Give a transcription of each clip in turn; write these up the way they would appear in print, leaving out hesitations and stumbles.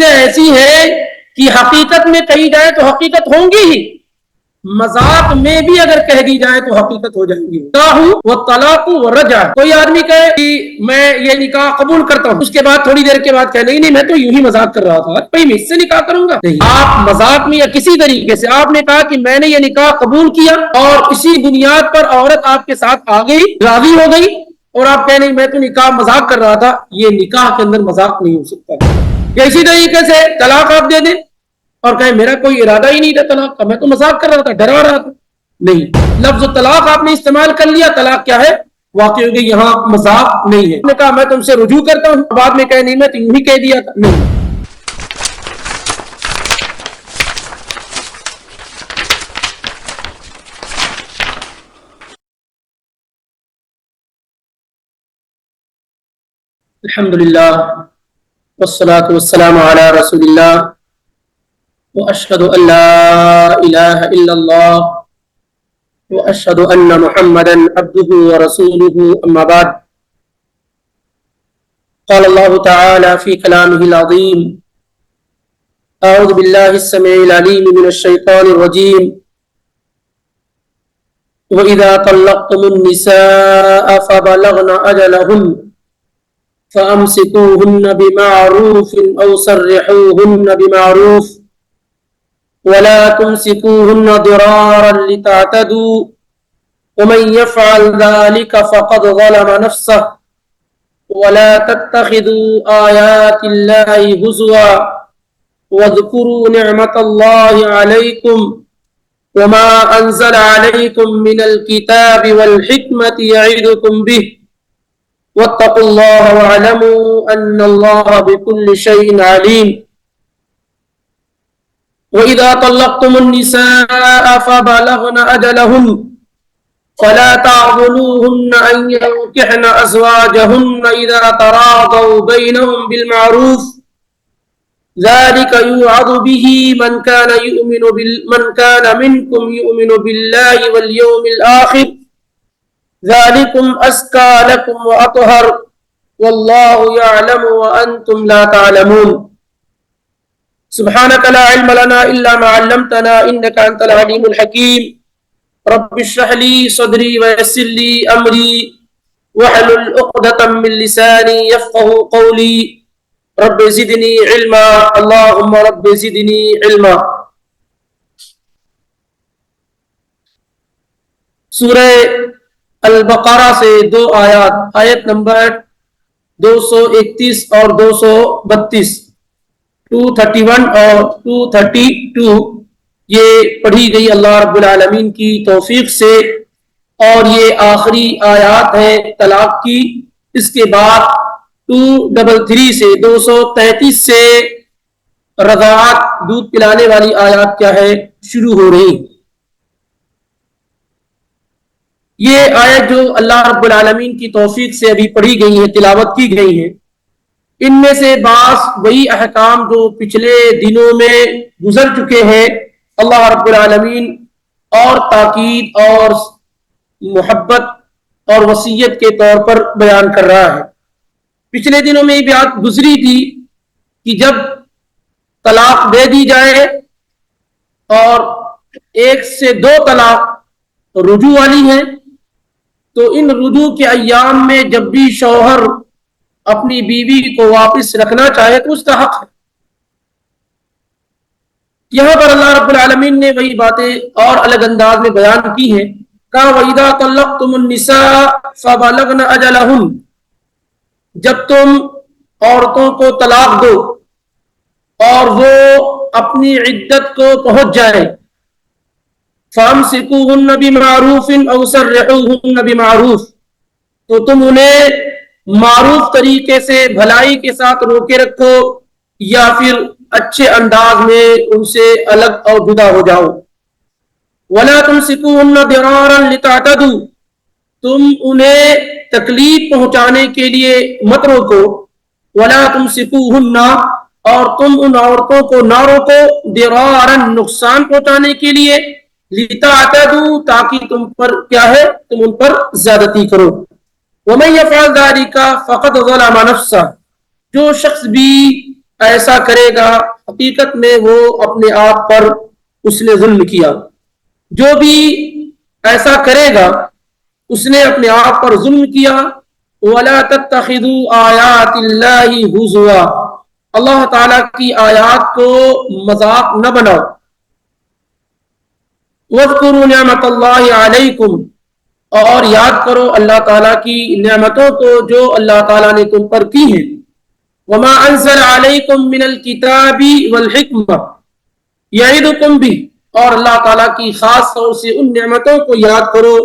چیزیں ایسی ہیں کہ حقیقت میں کہی جائے تو حقیقت ہوں گی ہی، مذاق میں بھی اگر کہہ دی جائے تو حقیقت ہو جائیں گی. نکاح و طلاق و رجع. کوئی آدمی کہے کہ میں یہ نکاح قبول کرتا ہوں، اس کے بعد تھوڑی دیر کے بعد کہے نہیں میں تو یوں ہی مذاق کر رہا تھا، بھائی میں اس سے نکاح کروں گا. نہیں، آپ مذاق میں یا کسی طریقے سے آپ نے کہا کہ میں نے یہ نکاح قبول کیا اور اسی بنیاد پر عورت آپ کے ساتھ آ گئی، راضی ہو گئی، اور آپ کہہ نہیں میں تو نکاح مذاق کر رہا تھا، یہ نکاح کے اندر مذاق نہیں ہو سکتا. یا اسی طریقے سے طلاق آپ دے دیں اور کہیں میرا کوئی ارادہ ہی نہیں تھا طلاق کا، میں تو مذاق کر رہا تھا، ڈرا رہا تھا. نہیں، لفظ طلاق آپ نے استعمال کر لیا، طلاق کیا ہے؟ واقع ہو گئی، یہاں مذاق نہیں ہے. نے کہا میں تم سے رجوع کرتا ہوں، بعد میں کہے نہیں میں تو یوں ہی کہہ دیا تھا. نہیں. الحمدللہ والصلاة والسلام علی رسول اللہ واشهد ان لا اله الا الله واشهد ان محمدا عبده ورسوله اما بعد. قال الله تعالى في كلامه العظيم: اعوذ بالله السميع العليم من الشيطان الرجيم. واذا طلقتم النساء فبلغن اجلهن فامسكوهن بمعروف او سرحوهن بمعروف ولا تمسكوهن ضرارا لتعتدوا ومن يفعل ذلك فقد ظلم نفسه ولا تتخذوا آيات الله هزوا واذكروا نعمة الله عليكم وما أنزل عليكم من الكتاب والحكمة يعظكم به واتقوا الله واعلموا أن الله بكل شيء عليم. وإذا طلقتم النساء فبلغن أجلهن فلا تعضلوهن أن ينكحن أزواجهن إذا تراضوا بينهم بالمعروف ذلك يوعظ به من كان منكم يؤمن بالله واليوم الآخر ذلكم أزكى لكم وأطهر والله يعلم وأنتم لا تعلمون. سبحانك لا علم لنا إلا ما علمتنا إنك أنت العليم الحكيم. رب اشرح لي صدري ويسر لي أمري واحلل عقدة من لساني يفقهوا قولي. رب زدني علما اللهم رب زدني علما. سورہ البقرہ سے دو آیات، آیت نمبر 231 اور 232، 231 اور 232 یہ پڑھی گئی اللہ رب العالمین کی توفیق سے، اور یہ آخری آیات ہے طلاق کی. اس کے بعد 233 سے 233 سے رضاعت، دودھ پلانے والی آیات کیا ہے شروع ہو رہی. یہ آیت جو اللہ رب العالمین کی توفیق سے ابھی پڑھی گئی ہیں، تلاوت کی گئی ہیں، ان میں سے بعض وہی احکام جو پچھلے دنوں میں گزر چکے ہیں اللہ رب العالمین اور تاکید اور محبت اور وصیت کے طور پر بیان کر رہا ہے. پچھلے دنوں میں یہ بات گزری تھی کہ جب طلاق دے دی جائے اور 1 سے 2 طلاق رجوع والی ہیں، تو ان رجوع کے ایام میں جب بھی شوہر اپنی بیوی کو واپس رکھنا چاہے تو اس کا حق ہے. یہاں پر اللہ رب العالمین نے وہی باتیں اور الگ انداز میں بیان کی ہیں. کہا وَإِذَا طَلَّقْتُمُ النِّسَاءَ فَبَلَغْنَ أَجَلَهُنَّ، جب تم عورتوں کو طلاق دو اور وہ اپنی عدت کو پہنچ جائے، فَأَمْسِكُوهُنَّ بِمَعْرُوفٍ أَوْ سَرِّحُوهُنَّ بِمَعْرُوفٍ، تو تم انہیں معروف طریقے سے بھلائی کے ساتھ روکے رکھو یا پھر اچھے انداز میں ان سے الگ اور جدا ہو جاؤ. وَلَا تُمْسِكُوهُنَّ ضِرَارًا لِتَعْتَدُوا، تم انہیں تکلیف پہنچانے کے لیے مت روکو. وَلَا تُمْسِكُوهُنَّ، اور تم ان عورتوں کو نہ روکو ضِرَارًا، نقصان پہنچانے کے لیے، لِتَعْتَدُوا، تاکہ تم پر کیا ہے تم ان پر زیادتی کرو. وَمَن يَفْعَلْ ذَلِكَ فَقَدْ ظَلَمَ نَفْسَهُ، جو شخص بھی ایسا کرے گا حقیقت میں وہ اپنے آپ پر اس نے ظلم کیا. جو بھی ایسا کرے گا اس نے اپنے آپ پر ظلم کیا. وَلَا تَتَّخِذُوا آیَاتِ اللَّهِ هُزُوًا، اللہ تعالیٰ کی آیات کو مذاق نہ بناؤ. وَاذْكُرُوا نِعْمَةَ اللَّهِ عَلَيْكُمْ، اور یاد کرو اللہ تعالیٰ کی نعمتوں کو جو اللہ تعالیٰ نے تم پر کی ہیں. وَمَا أَنزَلَ عَلَيْكُمْ مِنَ الْكِتَابِ وَالْحِكْمَةِ يَعِظُكُمْ بِهِ، اور اللہ تعالیٰ کی خاص طور سے ان نعمتوں کو یاد کرو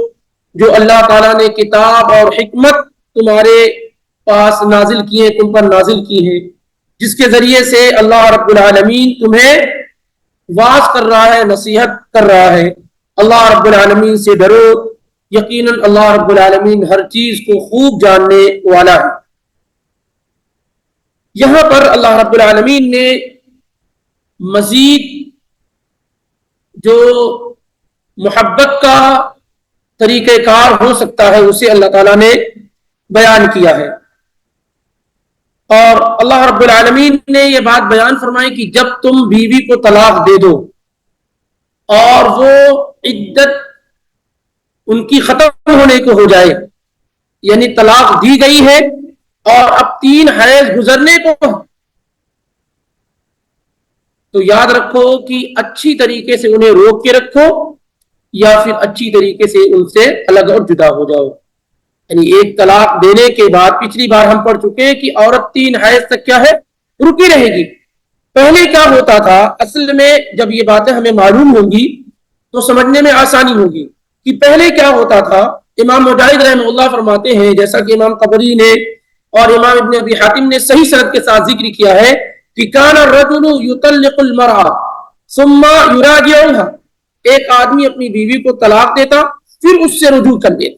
جو اللہ تعالیٰ نے کتاب اور حکمت تمہارے پاس نازل کی ہیں، تم پر نازل کی ہیں، جس کے ذریعے سے اللہ رب العالمین تمہیں واعظ کر رہا ہے، نصیحت کر رہا ہے. اللہ رب العالمین سے ڈرو، یقیناً اللہ رب العالمین ہر چیز کو خوب جاننے والا ہے. یہاں پر اللہ رب العالمین نے مزید جو محبت کا طریقہ کار ہو سکتا ہے اسے اللہ تعالیٰ نے بیان کیا ہے. اور اللہ رب العالمین نے یہ بات بیان فرمائی کہ جب تم بیوی کو طلاق دے دو اور وہ عدت ان کی ختم ہونے کو ہو جائے، یعنی طلاق دی گئی ہے اور اب 3 حیض گزرنے کو، تو یاد رکھو کہ اچھی طریقے سے انہیں روک کے رکھو یا پھر اچھی طریقے سے ان سے الگ اور جدا ہو جاؤ. یعنی ایک طلاق دینے کے بعد، پچھلی بار ہم پڑھ چکے ہیں کہ عورت 3 حیض تک کیا ہے، رکی رہے گی. پہلے کیا ہوتا تھا، اصل میں جب یہ باتیں ہمیں معلوم ہوں گی تو سمجھنے میں آسانی ہوگی کہ پہلے کیا ہوتا تھا. امام مجاہد رحمہ اللہ فرماتے ہیں، جیسا کہ امام قبری نے اور امام ابن ابی حاتم نے صحیح سند کے ساتھ ذکر کیا ہے کہ کان الرجل یطلق المرأة ثم یراجعها، ایک آدمی اپنی بیوی کو طلاق دیتا پھر اس سے رجوع کر لیتا.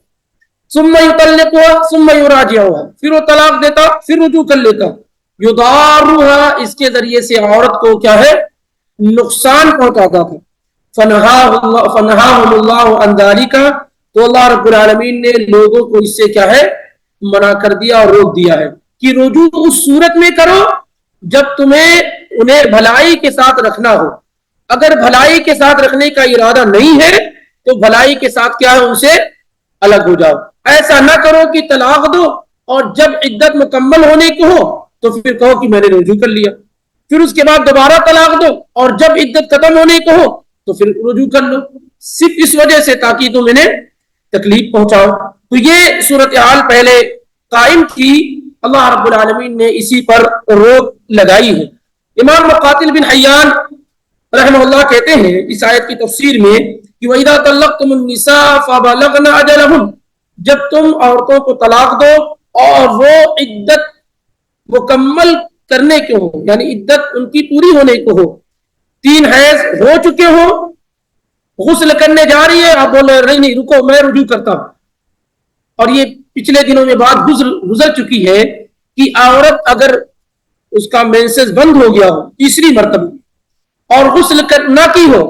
ثم یطلقها ثم یراجعها، پھر وہ طلاق دیتا پھر رجوع کر لیتا. یضارها، اس کے ذریعے سے عورت کو کیا ہے، نقصان پہنچاتا تھا. فنہاہم اللہ عن ذلک، تو اللہ رب العالمین نے لوگوں کو اس سے کیا ہے، منع کر دیا اور روک دیا ہے کہ رجوع اس صورت میں کرو جب تمہیں انہیں بھلائی کے ساتھ رکھنا ہو. اگر بھلائی کے ساتھ رکھنے کا ارادہ نہیں ہے تو بھلائی کے ساتھ کیا ہے، ان سے الگ ہو جاؤ. ایسا نہ کرو کہ طلاق دو اور جب عدت مکمل ہونے کو ہو تو پھر کہو کہ میں نے رجوع کر لیا، پھر اس کے بعد دوبارہ طلاق دو اور جب عدت ختم ہونے کو ہو تو پھر رجوع کر لو، صرف اس وجہ سے تاکہ تم انہیں تکلیف پہنچاؤ. تو یہ صورتحال پہلے قائم تھی، اللہ رب العالمین نے اسی پر روک لگائی ہے. امام مقاتل بن حیان رحمہ اللہ کہتے ہیں اس آیت کی تفسیر میں کہ وَإِذَا طَلَّقْتُمُ النِّسَاءَ فَبَلَغْنَ أَجَلَهُنَّ، جب تم عورتوں کو طلاق دو اور وہ عدت مکمل کرنے کے ہو، یعنی عدت ان کی پوری ہونے کو ہو، 3 حیض ہو چکے ہو، غسل کرنے جا رہی ہے، آپ بول رہے نہیں رکو میں رجوع کرتا ہوں. اور یہ پچھلے دنوں میں بات گزر چکی ہے کہ عورت اگر اس کا مینسز بند ہو گیا ہو تیسری مرتبہ اور غسل نہ کی ہو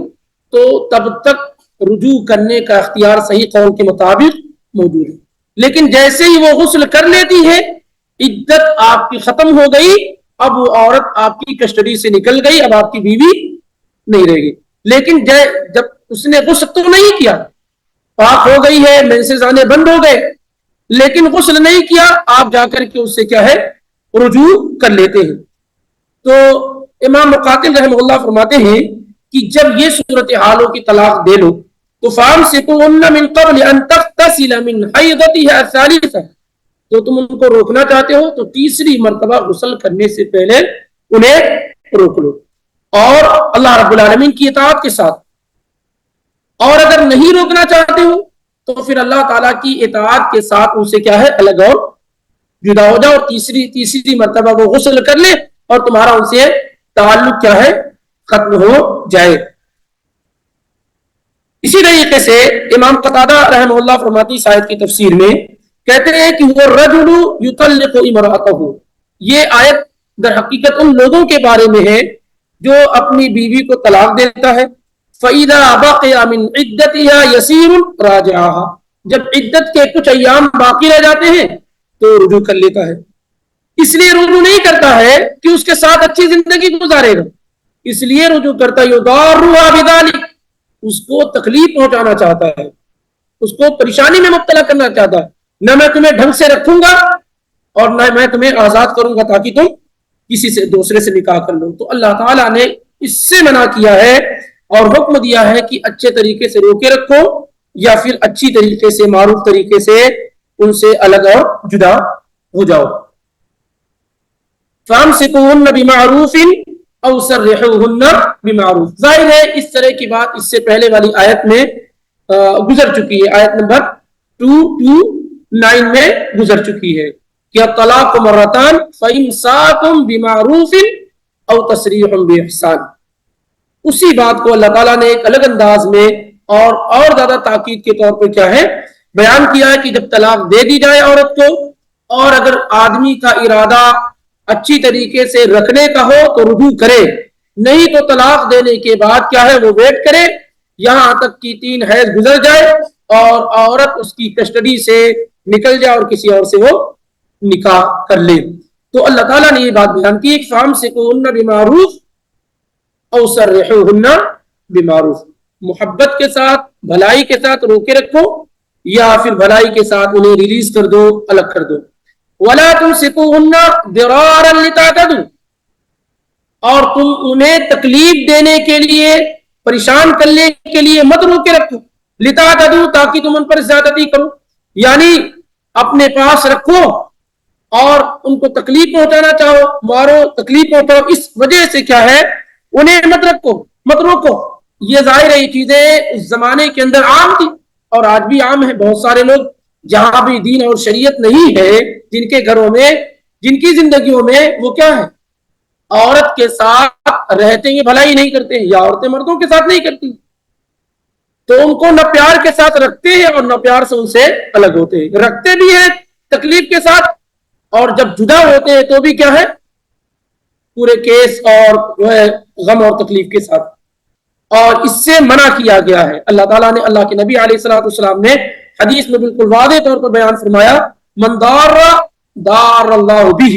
تو تب تک رجوع کرنے کا اختیار صحیح قول کے مطابق موجود ہے. لیکن جیسے ہی وہ غسل کر لیتی ہے، عدت آپ کی ختم ہو گئی، اب وہ عورت آپ کی کسٹڈی سے نکل گئی، اب آپ کی بیوی نہیں رہے گی. لیکن جب اس نے غسل تو نہیں کیا، پاک ہو گئی ہے، مینسز آنے بند ہو گئے، لیکن غسل نہیں کیا، آپ جا کر کے اس سے کیا ہے، رجوع کر لیتے ہیں. تو امام مقاتل رحمہ اللہ فرماتے ہیں کہ جب یہ صورتحالوں کی طلاق دے لو تو فَأَمْسِكُوهُنَّ مِنْ قَبْلِ أَنْ تَغْتَسِلَ مِنْ حَيْضَتِهَا الثَّالِثَةِ، تو تم ان کو روکنا چاہتے ہو تو تیسری مرتبہ غسل کرنے سے پہلے انہیں روک لو اور اللہ رب العالمین کی اطاعت کے ساتھ. اور اگر نہیں روکنا چاہتے ہو تو پھر اللہ تعالیٰ کی اطاعت کے ساتھ ان سے کیا ہے، الگ اور جدا ہو جاؤ، اور تیسری مرتبہ وہ غسل کر لے اور تمہارا ان سے تعلق کیا ہے، ختم ہو جائے. اسی طریقے سے امام قتادہ رحمہ اللہ فرماتی اس آیت کی تفسیر میں کہتے ہیں کہ وہ رجل یطلق امرأته، یہ آیت در حقیقت ان لوگوں کے بارے میں ہے جو اپنی بیوی کو طلاق دیتا ہے. فَإِذَا بَقِيَ مِنْ عِدَّتِهَا يَسِيرٌ رَاجَعَهَا، جب عدت کے کچھ ایام باقی رہ جاتے ہیں تو رجوع کر لیتا ہے. اس لیے رجوع نہیں کرتا ہے کہ اس کے ساتھ اچھی زندگی گزارے گا، اس لیے رجوع کرتا یضارها بذلک، اس کو تکلیف پہنچانا چاہتا ہے، اس کو پریشانی میں مبتلا کرنا چاہتا ہے. نہ میں تمہیں ڈھنگ سے رکھوں گا اور نہ میں تمہیں آزاد کروں گا تاکہ تم کسی سے دوسرے سے نکاح کر لو. تو اللہ تعالیٰ نے اس سے منع کیا ہے اور حکم دیا ہے کہ اچھے طریقے سے روکے رکھو یا پھر اچھی طریقے سے معروف طریقے سے ان سے الگ اور جدا ہو جاؤ. فَأَمْسِكُوهُنَّ بِمَعْرُوفٍ أَوْ سَرِّحُوهُنَّ بِمَعْرُوفٍ. ظاہر ہے اس طرح کی بات اس سے پہلے والی آیت میں گزر چکی ہے، آیت نمبر 229 میں گزر چکی ہے کہ الطلاق مرتان فإمساک بمعروف او تسریح بإحسان. اسی بات کو اللہ تعالیٰ نے ایک الگ انداز میں اور زیادہ تاکید کے طور پر کیا ہے بیان کیا ہے کہ جب طلاق دے دی جائے عورت کو، اور اگر آدمی کا ارادہ اچھی طریقے سے رکھنے کا ہو تو رجوع کرے، نہیں تو طلاق دینے کے بعد کیا ہے وہ ویٹ کرے یہاں تک کہ 3 حیض گزر جائے اور عورت اس کی کسٹڈی سے نکل جائے اور کسی اور سے وہ نکاح کر لے. تو اللہ تعالیٰ نے یہ بات بیان کی کہ فَأَمْسِكُوهُنَّ بِمَعْرُوفٍ أَوْ سَرِّحُوهُنَّ بِمَعْرُوفٍ، محبت کے ساتھ بھلائی کے ساتھ روکے رکھو یا پھر بھلائی کے ساتھ انہیں ریلیز کر دو، الگ کر دو. وَلَا تُمْسِكُوهُنَّ ضِرَارًا لِتَعْتَدُوا، اور تم انہیں تکلیف دینے کے لیے، پریشان کرنے کے لیے مت روکے رکھو. لِتَعْتَدُوا، تاکہ تم ان پر زیادتی کرو، یعنی اپنے پاس رکھو اور ان کو تکلیف پہنچانا چاہو، مارو، تکلیف پہنچاؤ، اس وجہ سے کیا ہے انہیں مت رکھو، مت روکو. یہ ظاہر ہے یہ چیزیں اس زمانے کے اندر عام تھی اور آج بھی عام ہے. بہت سارے لوگ جہاں بھی دین اور شریعت نہیں ہے، جن کے گھروں میں، جن کی زندگیوں میں وہ کیا ہے عورت کے ساتھ رہتے ہیں بھلائی نہیں کرتے ہیں، یا عورتیں مردوں کے ساتھ نہیں کرتی، تو ان کو نہ پیار کے ساتھ رکھتے ہیں اور نہ پیار سے ان سے الگ ہوتے ہیں. رکھتے بھی ہیں تکلیف کے ساتھ اور جب جدا ہوتے ہیں تو بھی کیا ہے پورے کیس اور جو ہے غم اور تکلیف کے ساتھ. اور اس سے منع کیا گیا ہے. اللہ تعالیٰ نے، اللہ کے نبی علیہ الصلوۃ والسلام نے حدیث میں بالکل واضح طور پر بیان فرمایا، من ضار ضار اللہ بہ،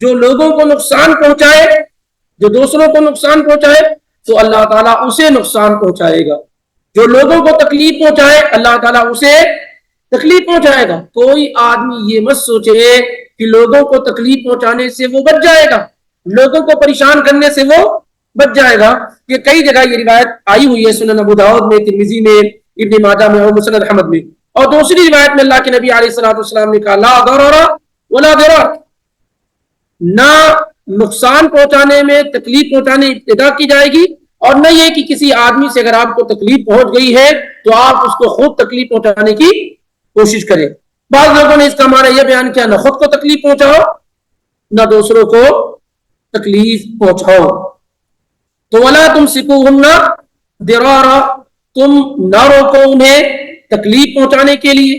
جو لوگوں کو نقصان پہنچائے، جو دوسروں کو نقصان پہنچائے تو اللہ تعالیٰ اسے نقصان پہنچائے گا. جو لوگوں کو تکلیف پہنچائے اللہ تعالیٰ اسے تکلیف پہنچائے گا. کوئی آدمی یہ مت سوچے کہ لوگوں کو تکلیف پہنچانے سے وہ بچ جائے گا، لوگوں کو پریشان کرنے سے وہ بچ جائے گا. یہ کئی جگہ یہ روایت آئی ہوئی ہے، سنن ابو داؤد میں، ترمذی میں، ابن ماجہ میں اور مسند احمد میں. اور دوسری روایت میں اللہ کے نبی علیہ الصلوۃ والسلام نے کہا لا ضرر ولا ضرار، نہ نقصان پہنچانے میں، تکلیف پہنچانے ابتدا کی جائے گی، اور نہ یہ کہ کسی آدمی سے اگر آپ کو تکلیف پہنچ گئی ہے تو آپ اس کو خود تکلیف پہنچانے کی کوشش کریں. بعض لوگوں نے اس کا معنی یہ بیان کیا نہ خود کو تکلیف پہنچاؤ نہ دوسروں کو تکلیف پہنچاؤ. تو ولا تمسکوهن ضرارا، تم نہ روکو انہیں تکلیف پہنچانے کے لیے،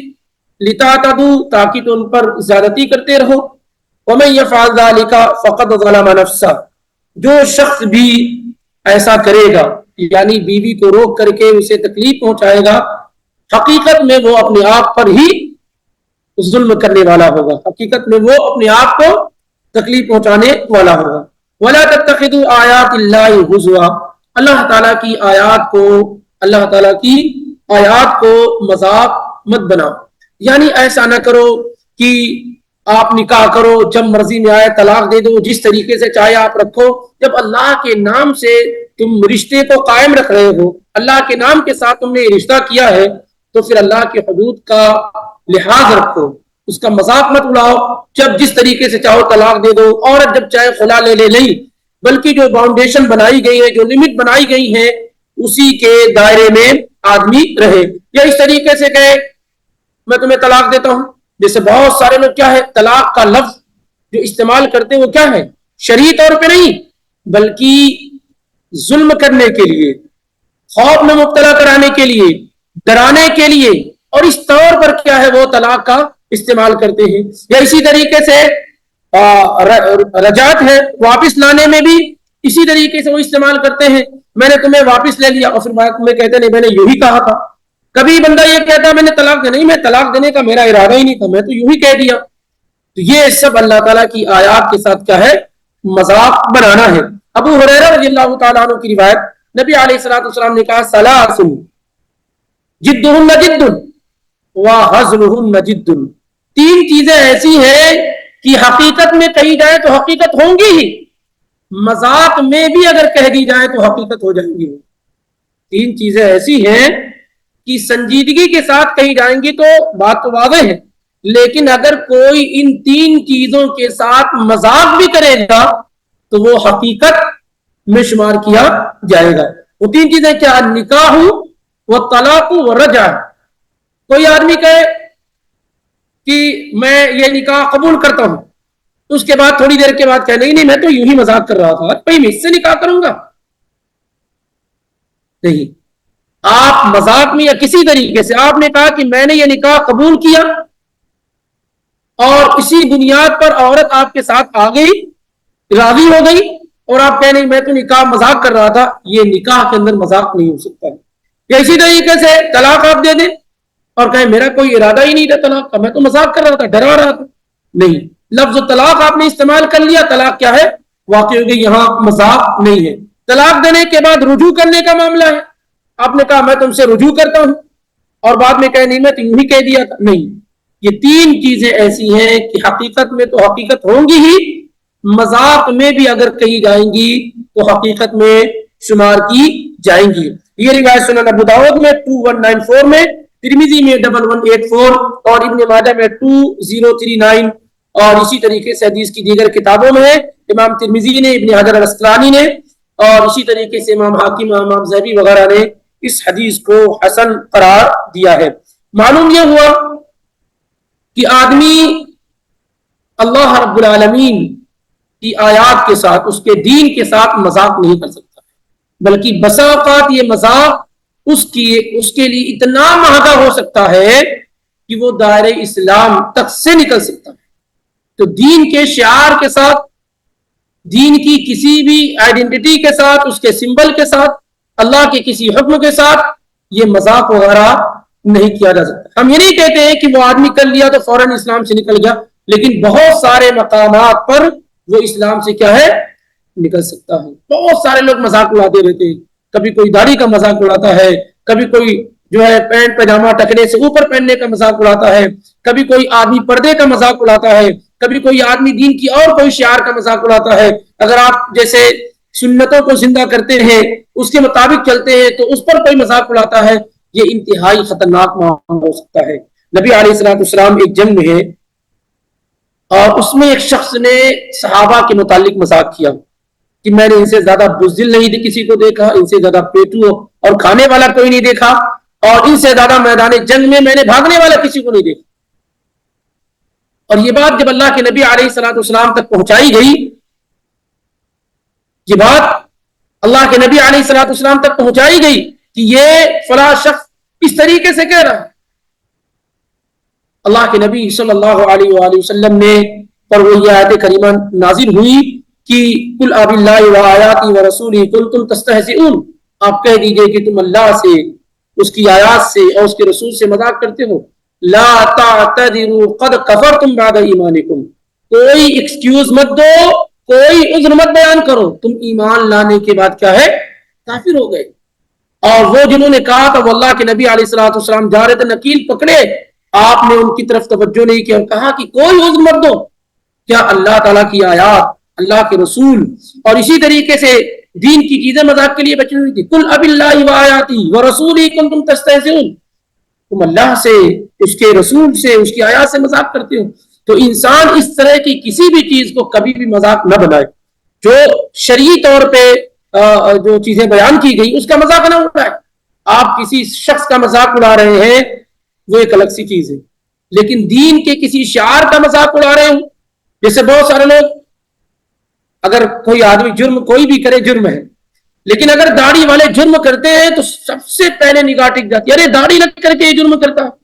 لتعتدوا، تاکہ تم ان پر زیادتی کرتے رہو. ومن يفعل ذلك فقد ظلم نفسه، جو شخص بھی ایسا کرے گا یعنی بیوی کو روک کر کے اسے تکلیف پہنچائے گا، حقیقت میں وہ اپنے آپ پر ہی ظلم کرنے والا ہوگا، حقیقت میں وہ اپنے آپ کو تکلیف پہنچانے والا ہوگا. وَلَا تَتَّخِذُوا آيَاتِ اللَّهِ هُزُوًا، اللہ تعالیٰ کی آیات کو، اللہ تعالیٰ کی آیات کو مذاق مت بناؤ. یعنی ایسا نہ کرو کہ آپ نکاح کرو، جب مرضی میں آئے طلاق دے دو، جس طریقے سے چاہے آپ رکھو. جب اللہ کے نام سے تم رشتے کو قائم رکھ رہے ہو، اللہ کے نام کے ساتھ تم نے رشتہ کیا ہے، تو پھر اللہ کے حدود کا لحاظ رکھو، اس کا مذاق مت اڑاؤ. جب جس طریقے سے چاہو طلاق دے دو، عورت جب چاہے خلا لے لے، نہیں، بلکہ جو باؤنڈیشن بنائی گئی ہے، جو لمٹ بنائی گئی ہے، اسی کے دائرے میں آدمی رہے. یا اس طریقے سے کہے میں تمہیں طلاق دیتا ہوں، جیسے بہت سارے لوگ کیا ہے طلاق کا لفظ جو استعمال کرتے ہیں وہ کیا ہے شرعی طور پہ نہیں بلکہ ظلم کرنے کے لیے، خوف میں مبتلا کرانے کے لیے، ڈرانے کے لیے، اور اس طور پر کیا ہے وہ طلاق کا استعمال کرتے ہیں. یا اسی طریقے سے رجعت ہے، واپس لانے میں بھی اسی طریقے سے وہ استعمال کرتے ہیں. میں نے تمہیں واپس لے لیا اور پھر تمہیں کہتے نہیں میں نے یوں ہی کہا تھا. کبھی بندہ یہ کہتا ہے میں نے طلاق نہیں، میں طلاق دینے کا میرا ارادہ ہی نہیں تھا، میں تو یوں ہی کہہ دیا. تو یہ سب اللہ تعالیٰ کی آیات کے ساتھ کیا ہے؟ مذاق بنانا ہے۔ ابو ہریرہ رضی اللہ تعالیٰ عنہ کی روایت، نبی علیہ الصلوۃ والسلام نے کہا ثلاث جدہن جد وہزلہن جد، تین چیزیں ایسی ہیں کہ حقیقت میں کہی جائے تو حقیقت ہوں گی ہی، مذاق میں بھی اگر کہہ دی جائے تو حقیقت ہو جائیں گی۔ تین چیزیں ایسی ہیں کہ سنجیدگی کے ساتھ کہی جائیں گی تو بات تو واضح ہے، لیکن اگر کوئی ان تین چیزوں کے ساتھ مذاق بھی کرے گا تو وہ حقیقت میں شمار کیا جائے گا۔ وہ تین چیزیں کیا؟ نکاح و طلاق و رجع۔ کوئی آدمی کہے کہ میں یہ نکاح قبول کرتا ہوں، تو اس کے بعد تھوڑی دیر کے بعد کہے نہیں میں تو یوں ہی مذاق کر رہا تھا، بھائی میں اس سے نکاح کروں گا؟ نہیں، آپ مذاق میں یا کسی طریقے سے آپ نے کہا کہ میں نے یہ نکاح قبول کیا، اور اسی بنیاد پر عورت آپ کے ساتھ آ گئی، راضی ہو گئی، اور آپ کہہ نہیں میں تو نکاح مذاق کر رہا تھا، یہ نکاح کے اندر مذاق نہیں ہو سکتا ہے۔ یا اسی طریقے سے طلاق آپ دے دیں اور کہیں میرا کوئی ارادہ ہی نہیں تھا طلاق کا، میں تو مذاق کر رہا تھا، ڈرا رہا تھا۔ نہیں، لفظ طلاق آپ نے استعمال کر لیا، طلاق کیا ہے؟ واقع ہو گئی، یہاں مذاق نہیں ہے۔ طلاق دینے کے بعد رجوع کرنے کا معاملہ ہے، آپ نے کہا میں تم سے رجوع کرتا ہوں، اور بعد میں کہے نہیں میں تو یوں ہی کہہ دیا تھا۔ نہیں، یہ تین چیزیں ایسی ہیں کہ حقیقت میں تو حقیقت ہوں گی ہی، مذاق میں بھی اگر کہی جائیں گی تو حقیقت میں شمار کی جائیں گی۔ یہ روایت سنن ابو داؤد میں 2194 میں، ترمذی میں 1184 اور ابن ماجہ میں 2039، اور اسی طریقے سے حدیث کی دیگر کتابوں میں ہے، امام ترمذی نے، ابن حجر الاسقلانی نے، اور اسی طریقے سے امام حاکم، امام ذہبی وغیرہ نے اس حدیث کو حسن قرار دیا ہے۔ معلوم یہ ہوا کہ آدمی اللہ رب العالمین کی آیات کے ساتھ، اس کے دین کے ساتھ مذاق نہیں کر سکتا، بلکہ بسا اوقات یہ مذاق اس کے لیے اتنا مہنگا ہو سکتا ہے کہ وہ دائرہ اسلام تک سے نکل سکتا ہے۔ تو دین کے شعار کے ساتھ، دین کی کسی بھی آئیڈینٹی کے ساتھ، اس کے سمبل کے ساتھ، اللہ کے کسی حکم کے ساتھ یہ مذاق وغیرہ نہیں کیا جا سکتا۔ ہم یہ نہیں کہتے ہیں کہ وہ آدمی کر لیا تو فوراً اسلام سے نکل گیا، لیکن بہت سارے مقامات پر وہ اسلام سے کیا ہے؟ نکل سکتا ہے۔ بہت سارے لوگ مذاق اڑاتے رہتے ہیں، کبھی کوئی داڑھی کا مذاق اڑاتا ہے، کبھی کوئی جو ہے پینٹ پاجامہ ٹکنے سے اوپر پہننے کا مذاق اڑاتا ہے، کبھی کوئی آدمی پردے کا مذاق اڑاتا ہے، کبھی کوئی آدمی دین کی اور کوئی شعار کا مذاق اڑاتا ہے۔ اگر آپ جیسے سنتوں کو زندہ کرتے ہیں، اس کے مطابق چلتے ہیں، تو اس پر کوئی مذاق اڑاتا ہے، یہ انتہائی خطرناک معاملہ ہو سکتا ہے۔ نبی علیہ الصلوۃ والسلام ایک جنگ میں ہے، اور اس میں ایک شخص نے صحابہ کے متعلق مذاق کیا کہ میں نے ان سے زیادہ بزدل نہیں کسی کو دیکھا، ان سے زیادہ پیٹو اور کھانے والا کوئی نہیں دیکھا، اور ان سے زیادہ میدان جنگ میں نے بھاگنے والا کسی کو نہیں دیکھا۔ اور یہ بات جب اللہ کے نبی علیہ الصلوۃ والسلام تک پہنچائی گئی، یہ بات اللہ کے نبی علیہ الصلوۃ والسلام تک پہنچائی گئی کہ یہ فلاں شخص اس طریقے سے کہہ رہا ہے، اللہ کے نبی صلی اللہ علیہ وآلہ وسلم نے پر وہ یہ آیت کریمہ نازل ہوئی کہ قل اب اللہ و آیاتی و رسولہ کنتم تستہزئون، آپ کہہ دیجئے کہ تم اللہ سے، اس کی آیات سے اور اس کے رسول سے مذاق کرتے ہو۔ لا تعتذروا قد کفرتم بعد ایمانکم، کوئی ایکسکیوز مت دو، کوئی عذر مت بیان کرو، تم ایمان لانے کے بعد کیا ہے؟ کافر ہو گئے۔ اور وہ جنہوں نے کہا تھا وہ اللہ کے نبی علیہ الصلوۃ والسلام جا رہے تھے، نکیل پکڑے، آپ نے ان کی طرف توجہ نہیں کیا اور کہا کہ کوئی عذر مت دو۔ کیا اللہ تعالیٰ کی آیات، اللہ کے رسول اور اسی طریقے سے دین کی چیزیں مذاق کے لیے بچی ہوئی تھی؟ قل اب اللہ و آیاتی و رسولہ کنتم تستہزئون، تم اللہ سے، اس کے رسول سے، اس کی آیات سے مذاق کرتے ہو۔ تو انسان اس طرح کی کسی بھی چیز کو کبھی بھی مذاق نہ بنائے، جو شرعی طور پہ جو چیزیں بیان کی گئی اس کا مذاق نہ اڑائے۔ آپ کسی شخص کا مذاق اڑا رہے ہیں وہ ایک الگ سی چیز ہے، لیکن دین کے کسی شعار کا مذاق اڑا رہے ہوں، جیسے بہت سارے لوگ، اگر کوئی آدمی جرم کوئی بھی کرے جرم ہے، لیکن اگر داڑھی والے جرم کرتے ہیں تو سب سے پہلے نگاہ ٹک جاتی ہے، ارے داڑھی رکھ کر کے یہ جرم کرتا ہے۔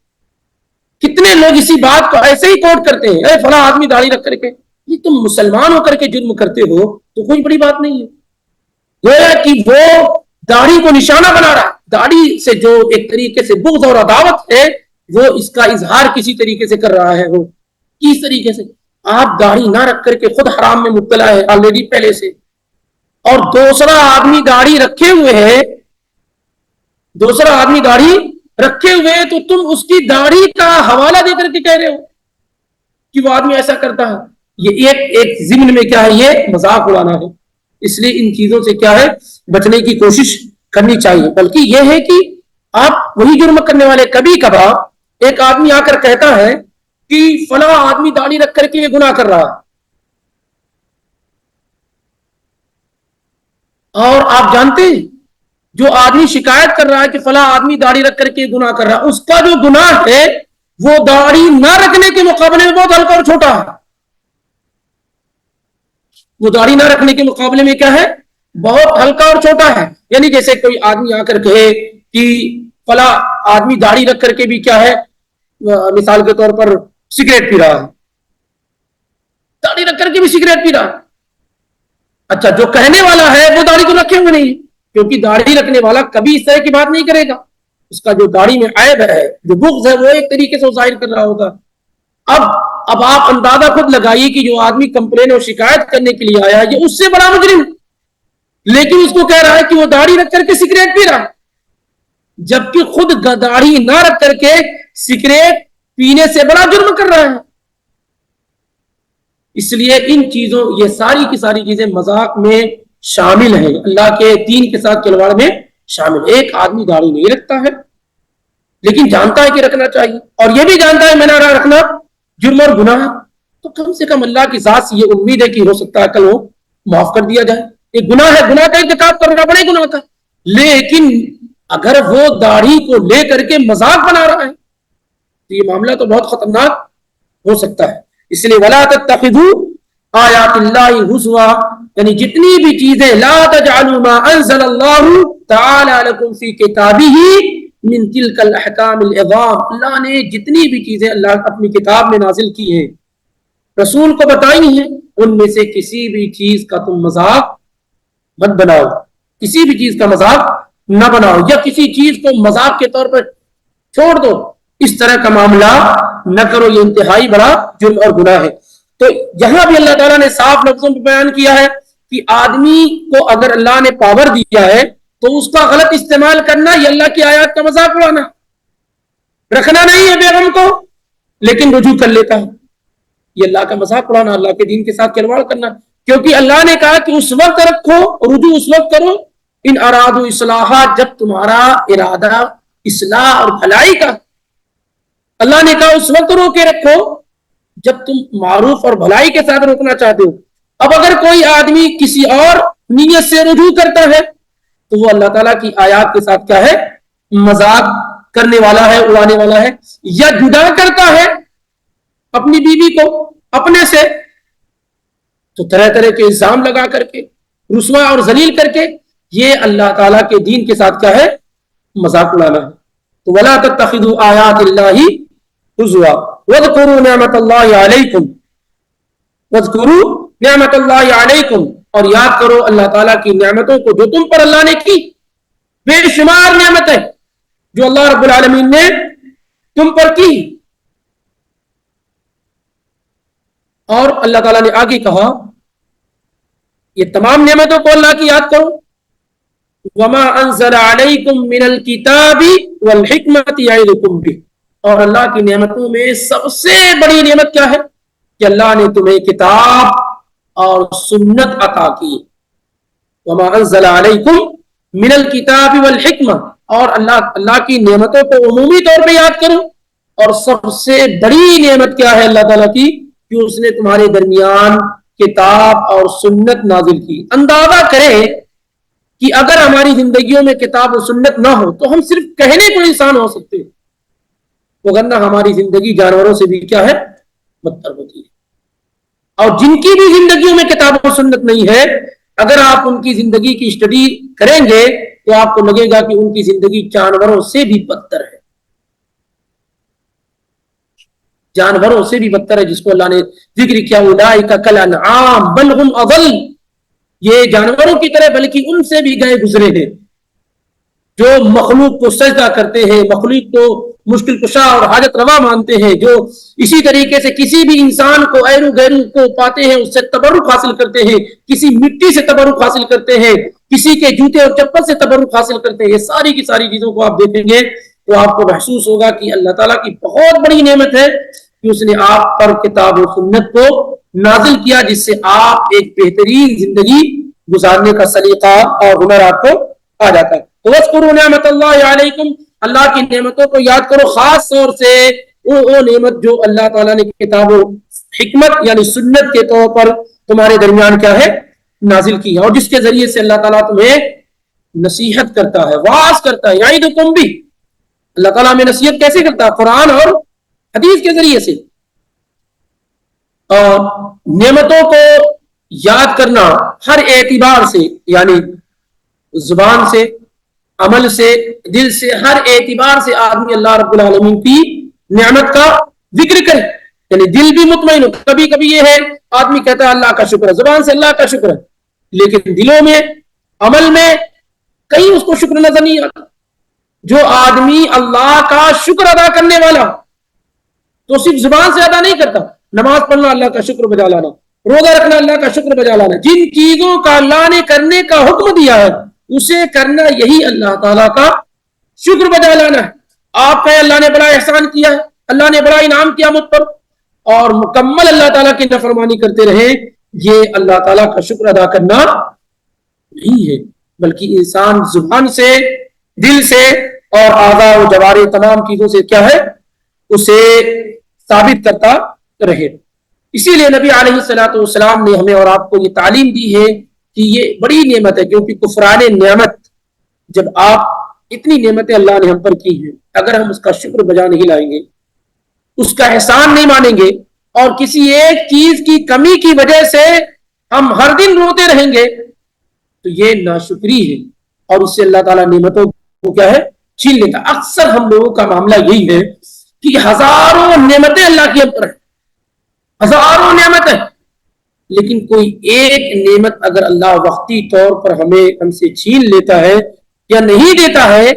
کتنے لوگ اسی بات کو ایسے ہی کوٹ کرتے ہیں، اے فلاں آدمی داڑھی رکھ کر کے، یہ تم مسلمان ہو کر کے جرم کرتے ہو تو کوئی بڑی بات نہیں ہے۔ گویا کہ وہ داڑھی کو نشانہ بنا رہا ہے، داڑھی سے جو ایک طریقے سے بغض اور عداوت ہے وہ اس کا اظہار کسی طریقے سے کر رہا ہے۔ وہ کس طریقے سے؟ آپ داڑھی نہ رکھ کر کے خود حرام میں مبتلا ہے آلریڈی پہلے سے، اور دوسرا آدمی داڑھی رکھے ہوئے ہے، دوسرا آدمی داڑھی رکھے ہوئے ہے، تو تم اس کی داڑھی کا حوالہ دے کر کے کہہ رہے ہو کہ وہ آدمی ایسا کرتا ہے. یہ ایک ضمن میں کیا ہے، یہ مذاق اڑانا ہے. اس لیے ان چیزوں سے کیا ہے، بچنے کی کوشش کرنی چاہیے. بلکہ یہ ہے کہ آپ وہی جرم کرنے والے، کبھی کبھار ایک آدمی آ کر کہتا ہے کہ فلاں آدمی داڑھی رکھ کر کے یہ گناہ کر رہا ہے، اور آپ جانتے ہیں جو آدمی شکایت کر رہا ہے کہ فلاں آدمی داڑھی رکھ کر کے گناہ کر رہا ہے، اس کا جو گناہ ہے وہ داڑھی نہ رکھنے کے مقابلے میں بہت ہلکا اور چھوٹا ہے. وہ داڑھی نہ رکھنے کے مقابلے میں کیا ہے، بہت ہلکا اور چھوٹا ہے. یعنی جیسے کوئی آدمی آ کر کہے کہ فلاں آدمی داڑھی رکھ کر کے بھی کیا ہے، مثال کے طور پر سگریٹ پی رہا ہے، داڑھی رکھ کر کے بھی سگریٹ پی رہا ہے. اچھا، جو کہنے والا ہے وہ داڑھی تو رکھے ہوئے نہیں، کیونکہ داڑھی رکھنے والا کبھی اس طرح کی بات نہیں کرے گا. اس کا جو داڑھی میں عیب ہے، جو بغض ہے، وہ ایک طریقے سے ظاہر کر رہا ہوگا. اب آپ اندازہ خود لگائیے کہ جو آدمی کمپلین اور شکایت کرنے کے لیے آیا ہے یہ اس سے بڑا مجرم، لیکن اس کو کہہ رہا ہے کہ وہ داڑھی رکھ کر کے سگریٹ پی رہا، جبکہ خود داڑھی نہ رکھ کر کے سگریٹ پینے سے بڑا جرم کر رہا ہے. اس لیے ان چیزوں، یہ ساری کی ساری چیزیں مذاق میں شامل ہیں، اللہ کے دین کے ساتھ کھلواڑ میں شامل. ایک آدمی داڑھی نہیں رکھتا ہے لیکن جانتا ہے کہ رکھنا چاہیے، اور یہ بھی جانتا ہے میں نہ رکھنا جرم اور گناہ، تو کم سے کم اللہ کی ذات سے یہ امید ہے کہ ہو سکتا ہے کل وہ معاف کر دیا جائے. ایک گناہ ہے، گناہ کا ارتکاب کرنا بڑے گناہ کا، لیکن اگر وہ داڑھی کو لے کر کے مذاق بنا رہا ہے تو یہ معاملہ تو بہت خطرناک ہو سکتا ہے. اس لیے وَلَا تَتَّخِذُوا آیات اللہ ہزوا، یعنی جتنی بھی چیزیں لا تجعلوا ما انزل اللہ تعالی لکم فی کتابہ من تلک الاحکام العظام، اللہ نے جتنی بھی چیزیں اللہ اپنی کتاب میں نازل کی ہیں، رسول کو بتائی ہیں، ان میں سے کسی بھی چیز کا تم مذاق مت بناؤ، کسی بھی چیز کا مذاق نہ بناؤ، یا کسی چیز کو مذاق کے طور پر چھوڑ دو، اس طرح کا معاملہ نہ کرو، یہ انتہائی بڑا جرم اور گناہ ہے. تو یہاں بھی اللہ تعالیٰ نے صاف لفظوں میں بیان کیا ہے کہ آدمی کو اگر اللہ نے پاور دیا ہے تو اس کا غلط استعمال کرنا یہ اللہ کی آیات کا مذاق اڑانا، رکھنا نہیں ہے بیگم کو لیکن رجوع کر لیتا ہے، یہ اللہ کا مذاق اڑانا، اللہ کے دین کے ساتھ کھلواڑ کرنا. کیونکہ اللہ نے کہا کہ اس وقت رکھو، رجوع اس وقت کرو ان ارادوا اصلاحات، جب تمہارا ارادہ اصلاح اور بھلائی کا. اللہ نے کہا اس وقت روکے رکھو جب تم معروف اور بھلائی کے ساتھ روکنا چاہتے ہو. اب اگر کوئی آدمی کسی اور نیت سے رجوع کرتا ہے تو وہ اللہ تعالیٰ کی آیات کے ساتھ کیا ہے، مذاق کرنے والا ہے، اڑانے والا ہے. یا جدا کرتا ہے اپنی بیوی کو اپنے سے تو طرح طرح کے الزام لگا کر کے، رسوا اور ذلیل کر کے، یہ اللہ تعالیٰ کے دین کے ساتھ کیا ہے، مذاق اڑانا ہے. تو وَلَا تَتَّخِذُوا آیَاتِ اللَّهِ ہزوا وَاذْكُرُوا نِعْمَتَ اللَّهِ عَلَيْكُمْ وَاذْكُرُوا نِعْمَتَ اللَّهِ عَلَيْكُمْ، اور یاد کرو اللہ تعالیٰ کی نعمتوں کو جو تم پر اللہ نے کی، بے شمار نعمتیں جو اللہ رب العالمین نے تم پر کی. اور اللہ تعالیٰ نے آگے کہا یہ تمام نعمتوں کو اللہ کی یاد کرو. وَمَا أَنزَلَ عَلَيْكُم مِّنَ الْكِتَابِ وَالْحِكْمَةِ يَعِظُكُم بِهِ، اور اللہ کی نعمتوں میں سب سے بڑی نعمت کیا ہے کہ اللہ نے تمہیں کتاب اور سنت عطا کی. وَمَا أَنزَلَ عَلَيْكُم مِّنَ الْكِتَابِ وَالْحِكْمَةِ، اور اللہ کی نعمتوں کو عمومی طور پہ یاد کرو. اور سب سے بڑی نعمت کیا ہے اللہ تعالیٰ کی کہ اس نے تمہارے درمیان کتاب اور سنت نازل کی. اندازہ کریں کہ اگر ہماری زندگیوں میں کتاب و سنت نہ ہو تو ہم صرف کہنے کو انسان ہو سکتے ہیں، وگرنہ ہماری زندگی جانوروں سے بھی کیا ہے، بدتر ہوتی ہے. اور جن کی بھی زندگیوں میں کتاب و سنت نہیں ہے، اگر آپ ان کی زندگی کی اسٹڈی کریں گے تو آپ کو لگے گا کہ ان کی زندگی جانوروں سے بھی بدتر ہے، جانوروں سے بھی بدتر ہے، جس کو اللہ نے ذکر کیا اولئک کالانعام بل هم اضل، یہ جانوروں کی طرح بلکہ ان سے بھی گئے گزرے ہیں، جو مخلوق کو سجدہ کرتے ہیں، مشکل کشا اور حاجت روا مانتے ہیں، جو اسی طریقے سے کسی بھی انسان کو ایرو غیرو کو پاتے ہیں اس سے تبرک حاصل کرتے ہیں، کسی مٹی سے تبرک حاصل کرتے ہیں، کسی کے جوتے اور چپل سے تبرک حاصل کرتے ہیں، یہ ساری کی ساری چیزوں کو آپ دیکھیں گے تو آپ کو محسوس ہوگا کہ اللہ تعالیٰ کی بہت بڑی نعمت ہے کہ اس نے آپ پر کتاب و سنت کو نازل کیا، جس سے آپ ایک بہترین زندگی گزارنے کا سلیقہ اور ہنر آپ کو آ جاتا ہے۔ تو وَاذْكُرُوا نِعْمَتَ اللَّهِ عَلَيْكُمْ، اللہ کی نعمتوں کو یاد کرو، خاص طور سے وہ نعمت جو اللہ تعالیٰ نے کتاب و حکمت یعنی سنت کے طور پر تمہارے درمیان کیا ہے نازل کی ہے، اور جس کے ذریعے سے اللہ تعالیٰ تمہیں نصیحت کرتا ہے، واعظ کرتا ہے، یعظکم بھی۔ اللہ تعالیٰ ہمیں نصیحت کیسے کرتا ہے؟ قرآن اور حدیث کے ذریعے سے۔ اور نعمتوں کو یاد کرنا ہر اعتبار سے، یعنی زبان سے، عمل سے، دل سے، ہر اعتبار سے آدمی اللہ رب العالمین کی نعمت کا ذکر کرے، یعنی دل بھی مطمئن ہو۔ کبھی کبھی یہ ہے آدمی کہتا ہے اللہ کا شکر ہے، زبان سے اللہ کا شکر ہے، لیکن دلوں میں، عمل میں کہیں اس کو شکر نظر نہیں آتا۔ جو آدمی اللہ کا شکر ادا کرنے والا تو صرف زبان سے ادا نہیں کرتا، نماز پڑھنا اللہ کا شکر بجا لانا، روزہ رکھنا اللہ کا شکر بجا لانا، جن چیزوں کا اللہ نے کرنے کا حکم دیا ہے اسے کرنا، یہی اللہ تعالیٰ کا شکر بجا لانا ہے۔ آپ کہیں اللہ نے بڑا احسان کیا ہے، اللہ نے بڑا انعام کیا مجھ پر، اور مکمل اللہ تعالیٰ کی نافرمانی کرتے رہے، یہ اللہ تعالیٰ کا شکر ادا کرنا نہیں ہے، بلکہ انسان زبان سے، دل سے اور اعضاء و جوارح تمام چیزوں سے کیا ہے اسے ثابت کرتا رہے۔ اسی لیے نبی علیہ الصلوۃ والسلام نے ہمیں اور آپ کو یہ تعلیم دی ہے کہ یہ بڑی نعمت ہے، کیونکہ کفران نعمت، جب آپ اتنی نعمتیں اللہ نے ہم پر کی ہیں، اگر ہم اس کا شکر بجا نہیں لائیں گے، اس کا احسان نہیں مانیں گے، اور کسی ایک چیز کی کمی کی وجہ سے ہم ہر دن روتے رہیں گے، تو یہ ناشکری ہے، اور اس سے اللہ تعالیٰ نعمتوں کو کیا ہے چھین لیتا۔ اکثر ہم لوگوں کا معاملہ یہی ہے کہ ہزاروں نعمتیں اللہ کی ہم پر ہیں، ہزاروں نعمتیں، لیکن کوئی ایک نعمت اگر اللہ وقتی طور پر ہم سے چھین لیتا ہے یا نہیں دیتا ہے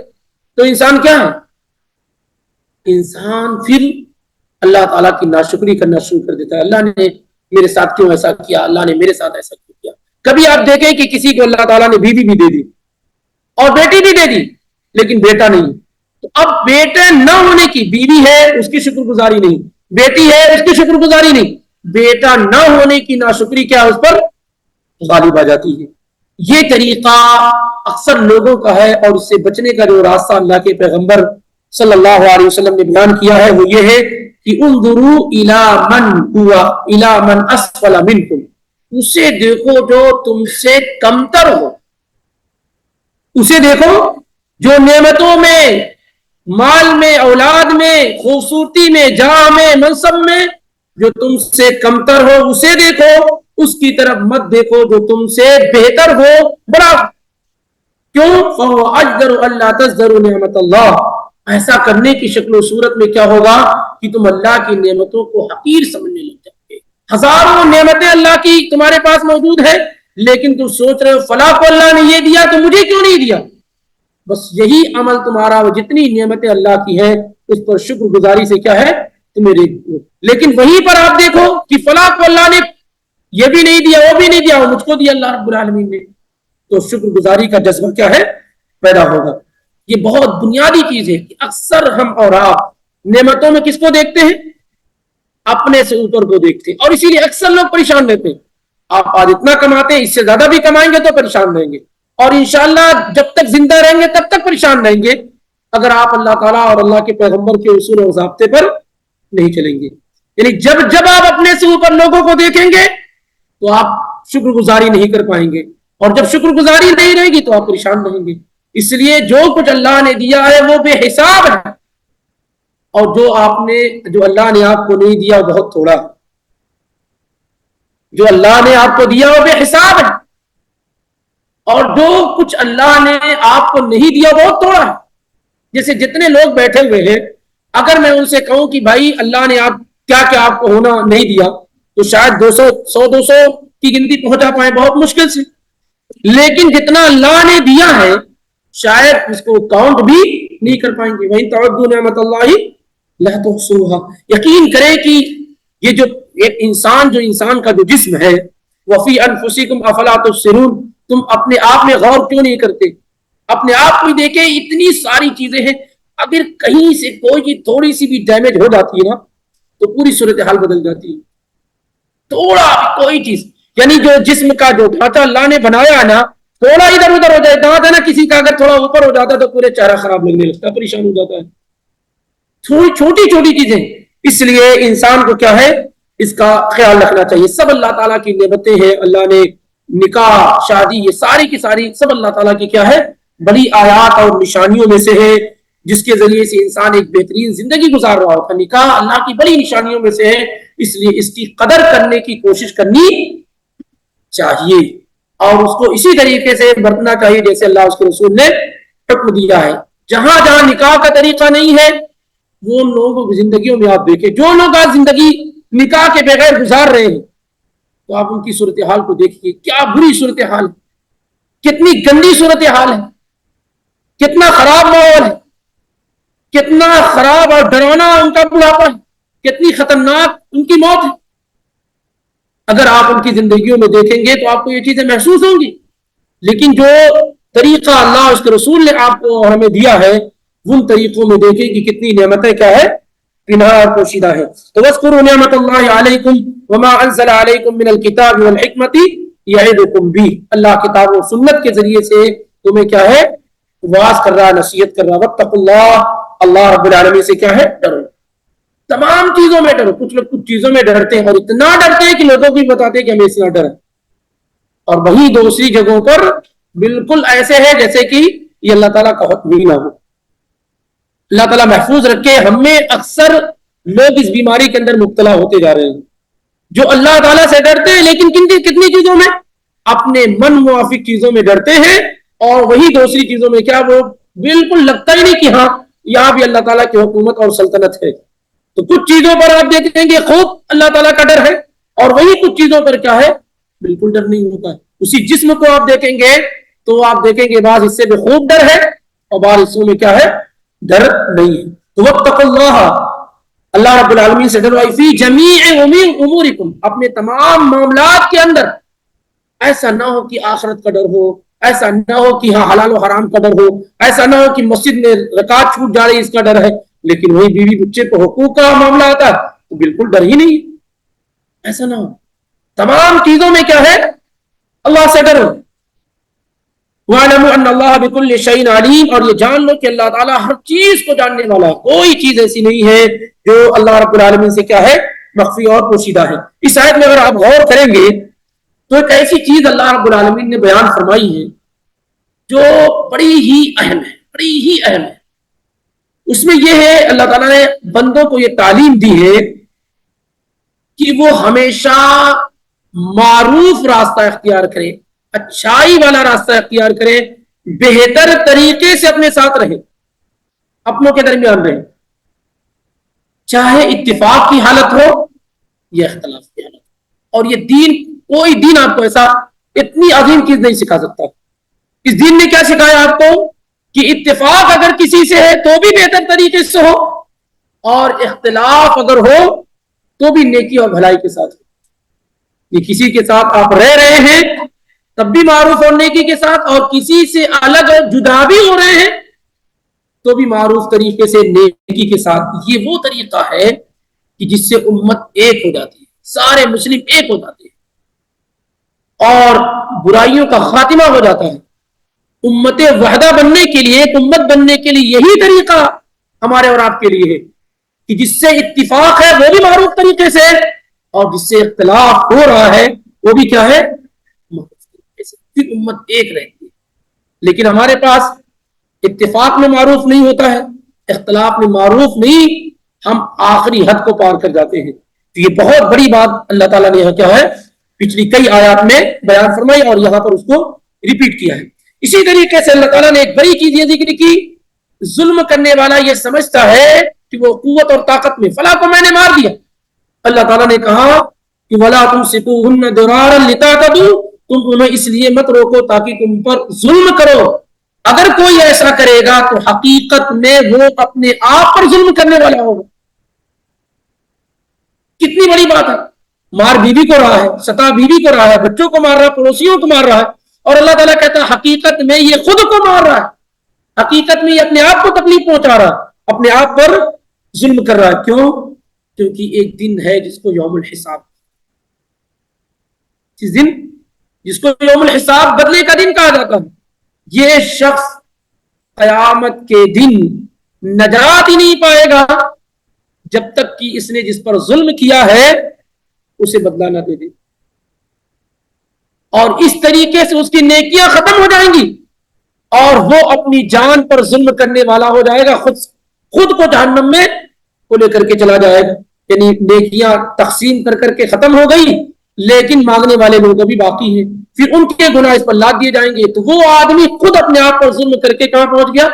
تو انسان کیا ہے؟ انسان پھر اللہ تعالیٰ کی ناشکری کرنا شروع کر دیتا ہے۔ اللہ نے میرے ساتھ کیوں ایسا کیا، اللہ نے میرے ساتھ ایسا کیوں کیا۔ کبھی آپ دیکھیں کہ کسی کو اللہ تعالیٰ نے بیوی بھی دے دی اور بیٹی بھی دے دی، لیکن بیٹا نہیں، تو اب بیٹے نہ ہونے کی، بیوی ہے اس کی شکر گزاری نہیں، بیٹی ہے اس کی شکر گزاری نہیں، بیٹا نہ ہونے کی ناشکری کیا اس پر غالب آ جاتی ہے۔ یہ طریقہ اکثر لوگوں کا ہے، اور اس سے بچنے کا جو راستہ اللہ کے پیغمبر صلی اللہ علیہ وسلم نے بیان کیا ہے وہ یہ ہے کہ انظروا الی من اسفل منکم، اسے دیکھو جو تم سے کمتر ہو، اسے دیکھو جو نعمتوں میں، مال میں، اولاد میں، خوبصورتی میں، جاہ میں، منصب میں جو تم سے کمتر ہو اسے دیکھو، اس کی طرف مت دیکھو جو تم سے بہتر ہو، بڑا۔ کیوں؟ فَهُوَ أَجْدَرُ أَلَّا تَزْدَرُوا نِعْمَةَ اللَّهِ، ایسا کرنے کی شکل و صورت میں کیا ہوگا کہ تم اللہ کی نعمتوں کو حقیر سمجھنے لگ جاؤ گے۔ ہزاروں نعمتیں اللہ کی تمہارے پاس موجود ہے، لیکن تم سوچ رہے ہو فلاں کو اللہ نے یہ دیا تو مجھے کیوں نہیں دیا۔ بس یہی عمل تمہارا، وہ جتنی نعمتیں اللہ کی ہیں اس پر شکر گزاری سے کیا ہے تمہیں، لیکن وہیں پر آپ دیکھو کہ فلاں کو اللہ نے یہ بھی نہیں دیا، وہ بھی نہیں دیا، وہ مجھ کو دیا اللہ رب العالمین نے، تو شکر گزاری کا جذبہ کیا ہے پیدا ہوگا۔ یہ بہت بنیادی چیز ہے کہ اکثر ہم اور آپ نعمتوں میں کس کو دیکھتے ہیں؟ اپنے سے اوپر کو دیکھتے ہیں، اور اسی لیے اکثر لوگ پریشان رہتے ہیں۔ آپ آج اتنا کماتے ہیں، اس سے زیادہ بھی کمائیں گے تو پریشان رہیں گے، اور انشاءاللہ جب تک زندہ رہیں گے تب تک پریشان رہیں گے اگر آپ اللہ تعالیٰ اور اللہ کے پیغمبر کے اصول و ضابطے پر نہیں چلیں گے۔ یعنی جب آپ اپنے سے اوپر لوگوں کو دیکھیں گے تو آپ شکر گزاری نہیں کر پائیں گے، اور جب شکر گزاری نہیں رہے گی تو آپ پریشان رہیں گے۔ اس لیے جو کچھ اللہ نے دیا ہے وہ بے حساب ہے، اور جو اللہ نے آپ کو نہیں دیا وہ بہت تھوڑا ہے۔ جو اللہ نے آپ کو دیا وہ بے حساب ہے، اور جو کچھ اللہ نے آپ کو نہیں دیا بہت تھوڑا ہے۔ جیسے جتنے لوگ بیٹھے ہوئے ہیں، اگر میں ان سے کہوں کہ بھائی اللہ نے کیا آپ کو ہونا نہیں دیا، تو شاید 100-200 کی گنتی پہنچا پائیں بہت مشکل سے، لیکن جتنا اللہ نے دیا ہے شاید اس کو کاؤنٹ بھی نہیں کر پائیں گے. وَإِن تَعُدُّوا نِعْمَةَ اللَّهِ لَا تُحْصُوهَا. یقین کرے کہ یہ جو ایک انسان کا جو جسم ہے, وَفِي أَنفُسِكُمْ أَفَلَا تُبْصِرُونَ, تم اپنے آپ میں غور کیوں نہیں کرتے؟ اپنے آپ کو دیکھیں, اتنی ساری چیزیں ہیں, اگر کہیں سے کوئی چیز تھوڑی سی بھی ڈیمیج ہو جاتی ہے نا تو پوری صورتحال بدل جاتی ہے. تھوڑا کوئی چیز, یعنی جو جسم کا جو ڈھانچہ اللہ نے بنایا ہے نا, تھوڑا ادھر ادھر ہو جائے, دانت ہے نا کسی کا اگر تھوڑا اوپر ہو جاتا ہے تو پورے چہرہ خراب لگنے لگتا ہے, پریشان ہو جاتا ہے. تھوڑی چھوٹی چھوٹی چیزیں, اس لیے انسان کو کیا ہے, اس کا خیال رکھنا چاہیے. سب اللہ تعالیٰ کی نعمتیں ہیں. اللہ نے نکاح, شادی, یہ ساری کی ساری سب اللہ تعالیٰ کی کیا ہے, بڑی آیات اور نشانیوں میں سے ہے, جس کے ذریعے سے انسان ایک بہترین زندگی گزار رہا ہوتا ہے. نکاح اللہ کی بڑی نشانیوں میں سے ہے, اس لیے اس کی قدر کرنے کی کوشش کرنی چاہیے اور اس کو اسی طریقے سے برتنا چاہیے جیسے اللہ اس کے رسول نے حکم دیا ہے. جہاں جہاں نکاح کا طریقہ نہیں ہے وہ لوگوں کی زندگیوں میں آپ دیکھیں, جو لوگ آج زندگی نکاح کے بغیر گزار رہے ہیں تو آپ ان کی صورتحال کو دیکھیے, کیا بری صورتحال ہے, کتنی گندی صورتحال ہے, کتنا خراب ماحول ہے, کتنا خراب اور ڈرانا ان کا بڑھاپا ہے, کتنی خطرناک ان کی موت ہے. اگر آپ ان کی زندگیوں میں دیکھیں گے تو آپ کو یہ چیزیں محسوس ہوں گی. لیکن جو طریقہ اللہ اس کے رسول نے آپ کو اور ہمیں دیا ہے, ان طریقوں میں دیکھیں کہ کتنی نعمتیں کیا ہے, پنہاں اور پوشیدہ ہے. تو وَاذْكُرُوا نِعْمَةَ اللَّهِ عَلَيْكُمْ وَمَا أَنزَلَ عَلَيْكُمْ مِنَ الْكِتَابِ وَالْحِكْمَةِ يَعِظُكُمْ بِهِ. اللہ کتاب و سنت کے ذریعے سے تمہیں کیا ہے, واعظ کر رہا, نصیحت کر رہا. وَاتَّقُوا اللَّهَ, اللہ رب العالمین سے کیا ہے, ڈرو. تمام چیزوں میں ڈرو. کچھ لوگ کچھ چیزوں میں ڈرتے ہیں اور اتنا ڈرتے ہیں کہ لوگوں کو بتاتے ہیں کہ ہمیں اتنا ڈر ہے, اور وہی دوسری جگہوں پر بالکل ایسے ہے جیسے کہ یہ اللہ تعالیٰ کا حکم ہی نہ ہو. اللہ تعالیٰ محفوظ رکھے. ہم میں اکثر لوگ اس بیماری کے اندر مبتلا ہوتے جا رہے ہیں, جو اللہ تعالیٰ سے ڈرتے ہیں لیکن کتنی چیزوں میں, اپنے من موافق چیزوں میں ڈرتے ہیں, اور وہی دوسری چیزوں میں کیا وہ بالکل لگتا ہی نہیں کہ ہاں یہاں بھی اللہ تعالیٰ کی حکومت اور سلطنت ہے. تو کچھ چیزوں پر آپ دیکھیں گے خوب اللہ تعالیٰ کا ڈر ہے, اور وہی کچھ چیزوں پر کیا ہے, بالکل ڈر نہیں ہوتا ہے. اسی جسم کو آپ دیکھیں گے تو آپ دیکھیں گے بعض حصے میں خوب ڈر ہے اور بعض حصوں میں کیا ہے, ڈر نہیں ہے. تو واتقوا اللہ, اللہ رب العالمین سے ڈرو, فی جمیع امورکم, اپنے تمام معاملات کے اندر. ایسا نہ ہو کہ آخرت کا ڈر ہو, ایسا نہ ہو کہ ہاں حلال و حرام کا ڈر ہو, ایسا نہ ہو کہ مسجد میں رکعت چھوٹ جا رہی اس کا ڈر ہے, لیکن وہی بیوی بچے کو حقوق کا معاملہ آتا ہے تو بالکل ڈر ہی نہیں. ایسا نہ ہو. تمام چیزوں میں کیا ہے, اللہ سے ڈرو. وَاعْلَمُوا أَنَّ اللَّهَ بِكُلِّ شَيْءٍ عَلِيمٌ, اور یہ جان لو کہ اللہ تعالیٰ ہر چیز کو جاننے والا ہے. کوئی چیز ایسی نہیں ہے جو اللہ رب العالمین سے کیا ہے, مخفی اور پوشیدہ ہے. اس آیت میں اگر آپ غور کریں گے تو ایک ایسی چیز اللہ رب العالمین نے بیان فرمائی ہے جو بڑی ہی اہم ہے, بڑی ہی اہم ہے. اس میں یہ ہے, اللہ تعالیٰ نے بندوں کو یہ تعلیم دی ہے کہ وہ ہمیشہ معروف راستہ اختیار کرے, اچھائی والا راستہ اختیار کرے, بہتر طریقے سے اپنے ساتھ رہے, اپنوں کے درمیان رہے, چاہے اتفاق کی حالت ہو یا اختلاف کی حالت. اور یہ دین, کوئی دین آپ کو ایسا اتنی عظیم چیز نہیں سکھا سکتا. اس دین نے کیا سکھایا آپ کو کہ اتفاق اگر کسی سے ہے تو بھی بہتر طریقے سے ہو, اور اختلاف اگر ہو تو بھی نیکی اور بھلائی کے ساتھ. یہ کسی کے ساتھ آپ رہ رہے ہیں تب بھی معروف اور نیکی کے ساتھ, اور کسی سے الگ جدا بھی ہو رہے ہیں تو بھی معروف طریقے سے نیکی کے ساتھ. یہ وہ طریقہ ہے کہ جس سے امت ایک ہو جاتی ہے, سارے مسلم ایک ہو جاتے ہیں اور برائیوں کا خاتمہ ہو جاتا ہے. امت وحدہ بننے کے لیے, ایک امت بننے کے لیے یہی طریقہ ہمارے اور آپ کے لیے ہے کہ جس سے اتفاق ہے وہ بھی معروف طریقے سے, اور جس سے اختلاف ہو رہا ہے وہ بھی کیا ہے, پھر امت ایک رہتی ہے. لیکن ہمارے پاس اتفاق میں معروف نہیں ہوتا ہے, اختلاف میں معروف نہیں, ہم آخری حد کو پار کر جاتے ہیں. تو یہ بہت بڑی بات اللہ تعالیٰ نے یہاں کیا ہے, پچھلی کئی آیات میں بیان فرمائی اور یہاں پر اس کو ریپیٹ کیا ہے. اسی طریقے سے اللہ تعالیٰ نے ایک بڑی چیز یہ ذکر کی, ظلم کرنے والا یہ سمجھتا ہے کہ وہ قوت اور طاقت میں, فلاں کو میں نے مار دیا. اللہ تعالیٰ نے کہا کہ وَلَا تُمْسِكُوهُنَّ ضِرَارًا لِتَعْتَدُوا, تم انہیں اس لیے مت روکو تاکہ تم پر ظلم کرو. اگر کوئی ایسا کرے گا تو حقیقت میں وہ اپنے آپ پر ظلم کرنے والا ہوگا. کتنی بڑی بات ہے. مار بیوی کو رہا ہے, ستا بیوی کو رہا ہے, بچوں کو مار رہا ہے, پڑوسیوں کو مار رہا ہے, اور اللہ تعالیٰ کہتا ہے حقیقت میں یہ خود کو مار رہا ہے, حقیقت میں یہ اپنے آپ کو تکلیف پہنچا رہا ہے, اپنے آپ پر ظلم کر رہا ہے. کیوں؟ کیونکہ ایک دن ہے جس کو یوم الحساب, اس دن جس کو یوم الحساب بدلے کا دن کہا جاتا ہے, یہ شخص قیامت کے دن نجات ہی نہیں پائے گا جب تک کہ اس نے جس پر ظلم کیا ہے اسے بدلہ نہ دے دے, اور اس طریقے سے اس کی نیکیاں ختم ہو جائیں گی اور وہ اپنی جان پر ظلم کرنے والا ہو جائے گا, خود کو جہنم میں کو لے کر کے چلا جائے گا. یعنی نیکیاں تقسیم کر کے ختم ہو گئی, لیکن مانگنے والے لوگ ابھی باقی ہیں, پھر ان کے گناہ اس پر لاد دیے جائیں گے, تو وہ آدمی خود اپنے آپ پر ظلم کر کے کہاں پہنچ گیا؟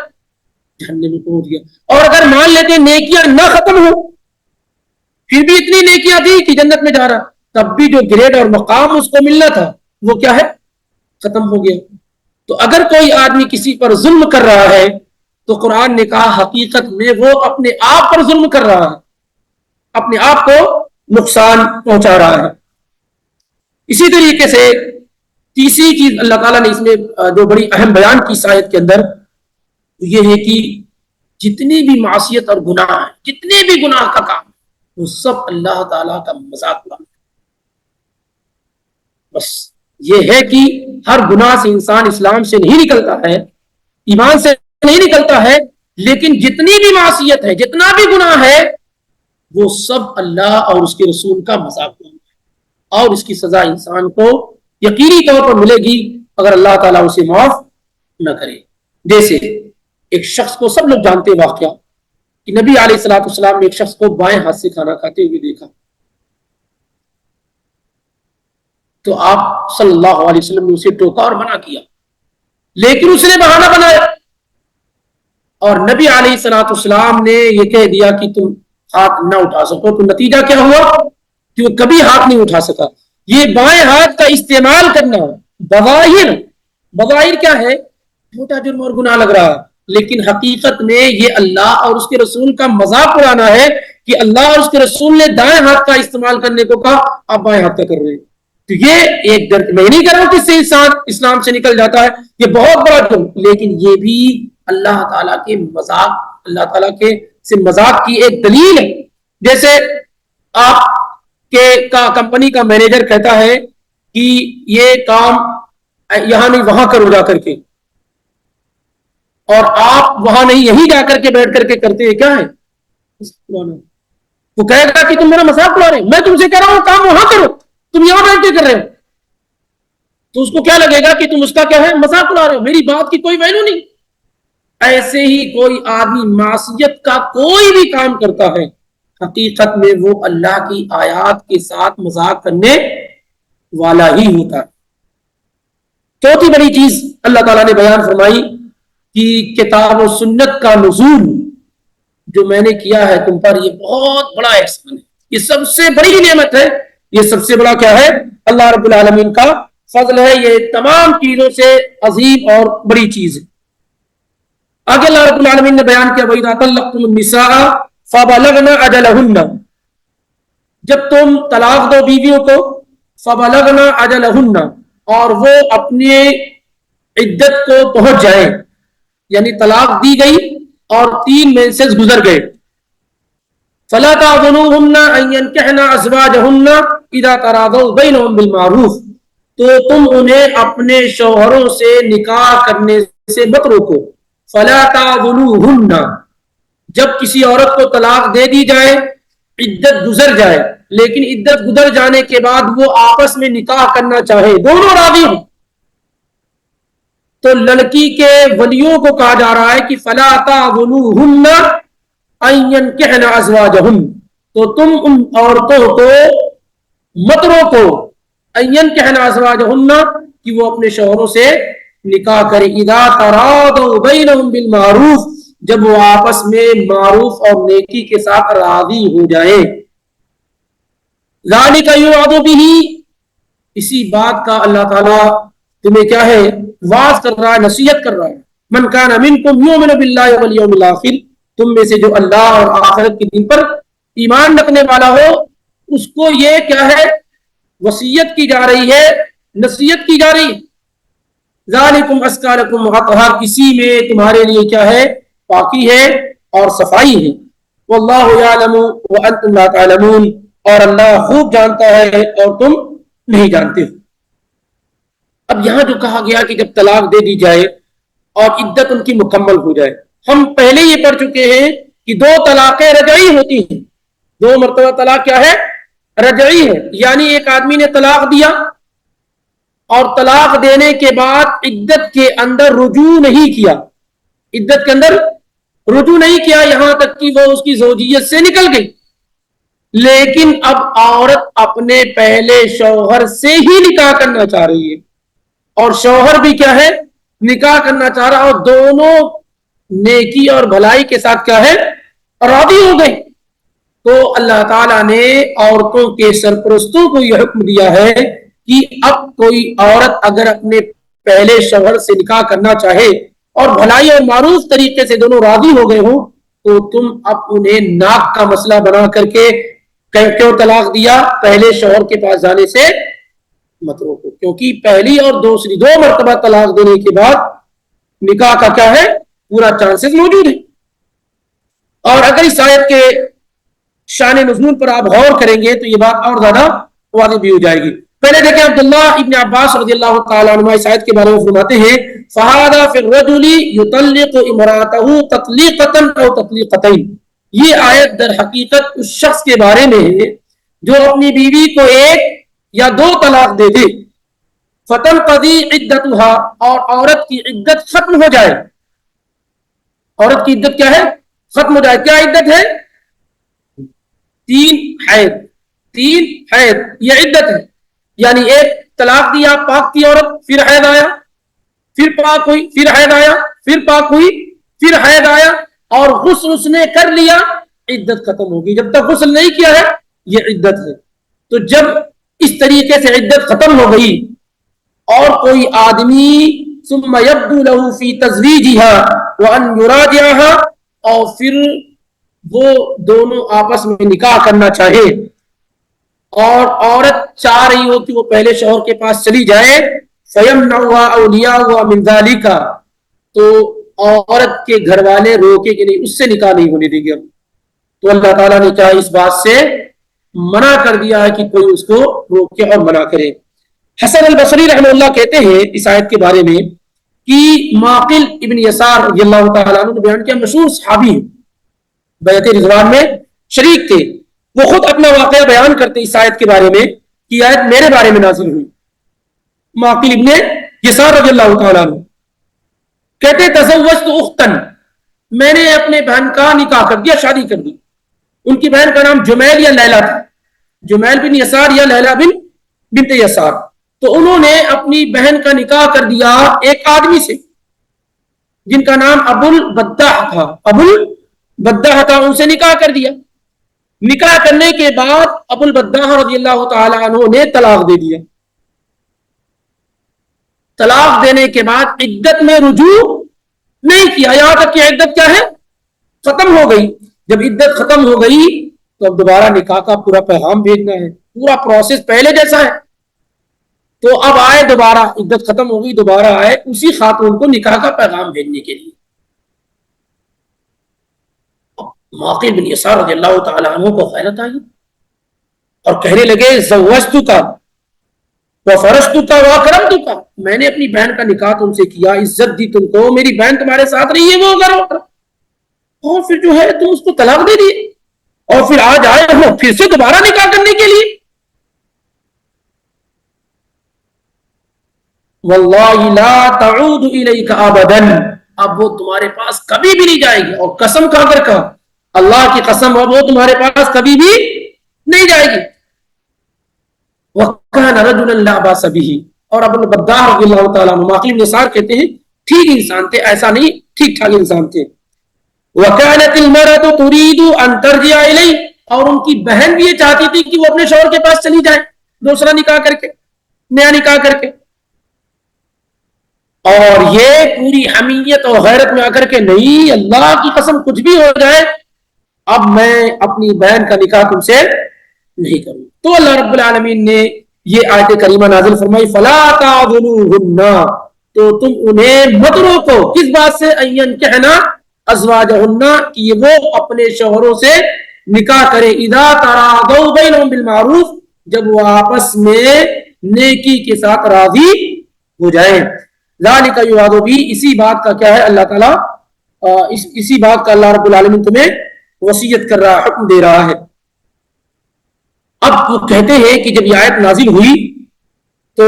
جہنم میں پہنچ گیا. اور اگر مان لیتے نیکیاں نہ ختم ہو, پھر بھی اتنی نیکیاں تھی کہ جنت میں جا رہا, تب بھی جو گریڈ اور مقام اس کو ملنا تھا وہ کیا ہے؟ ختم ہو گیا. تو اگر کوئی آدمی کسی پر ظلم کر رہا ہے تو قرآن نے کہا حقیقت میں وہ اپنے آپ پر ظلم کر رہا ہے, اپنے آپ کو نقصان پہنچا رہا ہے. اسی طریقے سے تیسری چیز اللہ تعالیٰ نے اس میں جو بڑی اہم بیان کی اس آیت کے اندر, یہ ہے کہ جتنی بھی معصیت اور گناہ ہیں, جتنے بھی گناہ کا کام, وہ سب اللہ تعالیٰ کا مذاق اڑانا. بس یہ ہے کہ ہر گناہ سے انسان اسلام سے نہیں نکلتا ہے, ایمان سے نہیں نکلتا ہے, لیکن جتنی بھی معصیت ہے, جتنا بھی گناہ ہے, وہ سب اللہ اور اس کے رسول کا مذاق اڑانا ہے, اور اس کی سزا انسان کو یقینی طور پر ملے گی اگر اللہ تعالیٰ اسے معاف نہ کرے. جیسے ایک شخص کو سب لوگ جانتے واقعہ کہ نبی علیہ الصلوۃ والسلام نے ایک شخص کو بائیں ہاتھ سے کھانا کھاتے ہوئے دیکھا, تو آپ صلی اللہ علیہ وسلم نے اسے ٹوکا اور منع کیا, لیکن اس نے بہانہ بنایا, اور نبی علیہ الصلوۃ والسلام نے یہ کہہ دیا کہ تم ہاتھ نہ اٹھا سکو. تو نتیجہ کیا ہوا کہ وہ کبھی ہاتھ نہیں اٹھا سکا. یہ بائیں ہاتھ کا استعمال کرنا بظاہر کیا ہے؟ چھوٹا جرم اور گناہ لگ رہا ہے, لیکن حقیقت میں یہ اللہ اور اس کے رسول کا مذاق اڑانا ہے کہ اللہ اور اس کے رسول نے دائیں ہاتھ کا استعمال کرنے کو کہا, آپ بائیں ہاتھ کا کر رہے ہیں. تو یہ ایک درد میں نہیں کر رہا ہوں کہ اس سے انسان اسلام سے نکل جاتا ہے, یہ بہت بڑا جرم, لیکن یہ بھی اللہ تعالیٰ کے مذاق, اللہ تعالیٰ کے سے مذاق کی ایک دلیل ہے. جیسے آپ کے کمپنی کا مینیجر کہتا ہے کہ یہ کام یہاں نہیں وہاں کرو جا کر کے, اور آپ وہاں نہیں یہیں جا کر کے بیٹھ کر کے کرتے ہیں, کیا ہے وہ کہے گا کہ تم میرا مذاق اڑا رہے ہیں, میں تم سے کہہ رہا ہوں کام وہاں کرو, تم یہاں بیٹھ کے کر رہے ہو. تو اس کو کیا لگے گا کہ تم اس کا کیا ہے مذاق اڑا رہے ہو, میری بات کی کوئی ویلیو نہیں. ایسے ہی کوئی آدمی معصیت کا کوئی بھی کام کرتا ہے, حقیقت میں وہ اللہ کی آیات کے ساتھ مذاق کرنے والا ہی ہوتا ہے. چوتھی بڑی چیز اللہ تعالیٰ نے بیان فرمائی کہ کتاب و سنت کا نزول جو میں نے کیا ہے تم پر, یہ بہت بڑا احسان ہے, یہ سب سے بڑی نعمت ہے, یہ سب سے بڑا کیا ہے؟ اللہ رب العالمین کا فضل ہے, یہ تمام چیزوں سے عظیم اور بڑی چیز ہے. آگے اللہ رب العالمین نے بیان کیا وَإِذَا طَلَّقْتُمُ النِّسَاءَ فَبَلَغْنَ أَجَلَهُنَّ, جب تم طلاق دو بیویوں کو, فَبَلَغْنَ أَجَلَهُنَّ, اور وہ اپنی عدت کو پہنچ جائیں, یعنی طلاق دی گئی اور 3 مینسز گزر گئے. فَلَا تَعْضُلُوهُنَّ أَن يَنكِحْنَ أَزْوَاجَهُنَّ إِذَا تَرَاضَوْا بَيْنَهُم بِالْمَعْرُوفِ, تو تم انہیں اپنے شوہروں سے نکاح کرنے سے مت روکو. فَلَا تَعْضُلُوهُنَّ, جب کسی عورت کو طلاق دے دی جائے, عدت گزر جائے, لیکن عدت گزر جانے کے بعد وہ آپس میں نکاح کرنا چاہے, دونوں راضی ہوں, تو لڑکی کے ولیوں کو کہا جا رہا ہے کہ فَلَا تَعْضُلُوهُنَّ أَن يَنكِحْنَ أَزْوَاجَهُنَّ, تو تم ان عورتوں کو مت روکو, أَن يَنكِحْنَ أَزْوَاجَهُنَّ, کہ وہ اپنے شوہروں سے نکاح کرے, اذا تراضوا بینہم بالمعروف, جب وہ آپس میں معروف اور نیکی کے ساتھ راضی ہو جائیں. ذالک یوعظ بہ, اسی بات کا اللہ تعالیٰ تمہیں کیا ہے واعظ کر رہا ہے, نصیحت کر رہا ہے. من کان منکم یؤمن باللہ والیوم الآخر، تم میں سے جو اللہ اور آخرت کے دن پر ایمان رکھنے والا ہو، اس کو یہ کیا ہے، وصیت کی جا رہی ہے، نصیحت کی جا رہی ہے. ذالکم ازکی لکم وأطہر، کسی میں تمہارے لیے کیا ہے، پاکی ہے اور صفائی ہے. واللہ یعلم وانتم لا تعلمون، اور اللہ خوب جانتا ہے اور تم نہیں جانتے ہو. اب یہاں جو کہا گیا کہ جب طلاق دے دی جائے اور عدت ان کی مکمل ہو جائے، ہم پہلے یہ پڑھ چکے ہیں کہ 2 طلاقیں رجعی ہوتی ہیں. 2 مرتبہ طلاق کیا ہے، رجعی ہے. یعنی ایک آدمی نے طلاق دیا اور طلاق دینے کے بعد عدت کے اندر رجوع نہیں کیا، عدت کے اندر رجوع نہیں کیا، یہاں تک کہ وہ اس کی زوجیت سے نکل گئی، لیکن اب عورت اپنے پہلے شوہر سے ہی نکاح کرنا چاہ رہی ہے اور شوہر بھی کیا ہے، نکاح کرنا چاہ رہا، اور دونوں نیکی اور بھلائی کے ساتھ کیا ہے، راضی ہو گئے. تو اللہ تعالیٰ نے عورتوں کے سرپرستوں کو یہ حکم دیا ہے کہ اب کوئی عورت اگر اپنے پہلے شوہر سے نکاح کرنا چاہے اور بھلائی اور معروف طریقے سے دونوں راضی ہو گئے ہوں، تو تم اب انہیں ناک کا مسئلہ بنا کر کے کیوں طلاق دیا، پہلے شوہر کے پاس جانے سے مت روکو، کیونکہ پہلی اور دوسری 2 مرتبہ طلاق دینے کے بعد نکاح کا کیا ہے، پورا چانسز موجود ہے. اور اگر اس آیت کے شان نزول پر آپ غور کریں گے تو یہ بات اور زیادہ واضح بھی ہو جائے گی. پہلے دیکھیں عبداللہ ابن عباس رضی اللہ تعالیٰ عنہ اس آیت کے بارے میں فرماتے ہیں فَهَذَا فِي الرَّجُلِ يُطَلِّقُ امْرَأَتَهُ تَطْلِيقَةً أَوْ تَطْلِيقَتَيْنِ. یہ آیت در حقیقت اس شخص کے بارے میں ہے جو اپنی بیوی کو 1 یا 2 طلاق دے دے. فَتَنْقَضِي عِدَّتُهَا، اور عورت کی عدت ختم ہو جائے. عورت کی عدت کیا ہے، ختم ہو جائے. کیا عدت ہے، 3 حیض. 3 حیض یہ عدت ہے. یعنی 1 طلاق دیا، پاک تھی عورت، پھر حیض آیا، پھر پاک ہوئی، پھر حیض آیا، پھر پاک ہوئی، پھر حیض آیا، اور غسل اس نے کر لیا، عدت ختم ہوگی. جب تک غسل نہیں کیا ہے یہ عدت ہے. تو جب اس طریقے سے عدت ختم ہو گئی اور کوئی آدمی ثم يبدو له في تزویجها وان يراجعها، اور پھر وہ دونوں آپس میں نکاح کرنا چاہے اور عورت چاہ رہی ہو کہ وہ پہلے شوہر کے پاس چلی جائے، فَيَمْنَعُهَا أَوْلِيَاؤُهَا مِنْ ذَلِكَ، تو عورت کے گھر والے روکے کہ نہیں، اس سے نکاح نہیں ہونے دیں گے. تو اللہ تعالیٰ نے کیا اس بات سے منع کر دیا ہے کہ کوئی اس کو روکے اور منع کرے. حسن البصری رحمہ اللہ کہتے ہیں اس آیت کے بارے میں کہ معقل ابن یسار رضی اللہ تعالیٰ عنہ نے بیان کیا، مشہور صحابی ہیں، بیعت رضوان میں شریک تھے. وہ خود اپنا واقعہ بیان کرتے اس آیت کے بارے میں کہ آیت میرے بارے میں نازل ہوئی. معقل ابن یسار رضی اللہ تعالیٰ عنہ کہتے تزوجت اختن، میں نے اپنے بہن کا نکاح کر دیا، شادی کر دی. ان کی بہن کا نام جمیل یا لیلہ تھا، جمیل بن یسار یا لیلہ بنت یسار. تو انہوں نے اپنی بہن کا نکاح کر دیا ایک آدمی سے جن کا نام ابو البداح تھا. ابو البداح تھا، ان سے نکاح کر دیا. نکاح کرنے کے بعد ابو البداح رضی اللہ تعالی عنہ نے طلاق دے دیا. طلاق دینے کے بعد عدت میں رجوع نہیں کیا، یہاں تک کہ عدت کیا ہے، ختم ہو گئی. جب عدت ختم ہو گئی تو اب دوبارہ نکاح کا پورا پیغام بھیجنا ہے، پورا پروسیس پہلے جیسا ہے. تو اب آئے، دوبارہ عدت ختم ہو گئی، دوبارہ آئے اسی خاتون کو نکاح کا پیغام بھیجنے کے لیے. معقل بن یسار رضی اللہ تعالی عنہ کو خیرت آئی اور کہنے لگے زوجتک وفرشتک واکرمتک، میں نے اپنی بہن کا نکاح تم سے کیا، عزت دی تم کو، میری بہن تمہارے ساتھ رہی ہے وہ گھر، اور پھر جو ہے تم اس کو طلاق دے دی اور پھر آج آئے ہو پھر سے دوبارہ نکاح کرنے کے لیے. واللہ لا تعود الیک ابدا، اب وہ تمہارے پاس کبھی بھی نہیں جائے گی. اور قسم کھا کر کہا، اللہ کی قسم، اب وہ تمہارے پاس کبھی بھی نہیں جائے گی. وَكَانَ رَجُلًا لَا بَأْسَ بِهِ، اور ابو البداح رضی اللہ تعالیٰ عنہ معقل بن یسار کہتے ہیں ٹھیک انسان تھے، ایسا نہیں، ٹھیک ٹھاک انسان تھے. وَكَانَتِ الْمَرْأَةُ تُرِيدُ أَن تَرْجِعَ إِلَيْهِ، اور ان کی بہن بھی یہ چاہتی تھی کہ وہ اپنے شوہر کے پاس چلی جائے، دوسرا نکاح کر کے، نیا نکاح کر کے. اور یہ پوری حمیت اور غیرت میں آ کر کے نہیں اللہ کی قسم کچھ بھی ہو جائے اب میں اپنی بہن کا نکاح تم سے نہیں کروں. تو اللہ رب العالمین نے یہ آیت کریمہ نازل فرمائی فلا تعذلوہن تو تم انہیں مت روکو کس بات سے این کہنا ازواجہن کہ وہ اپنے شوہروں سے نکاح کرے اذا تراضوا بینہم بالمعروف جب وہ آپس میں نیکی کے ساتھ راضی ہو جائیں. ذالک یوعظ بھی اسی بات کا کیا ہے اللہ تعالیٰ اسی بات کا اللہ رب العالمین تمہیں وصیت کر رہا حکم دے رہا ہے. اب وہ کہتے ہیں کہ جب یہ آیت نازل ہوئی تو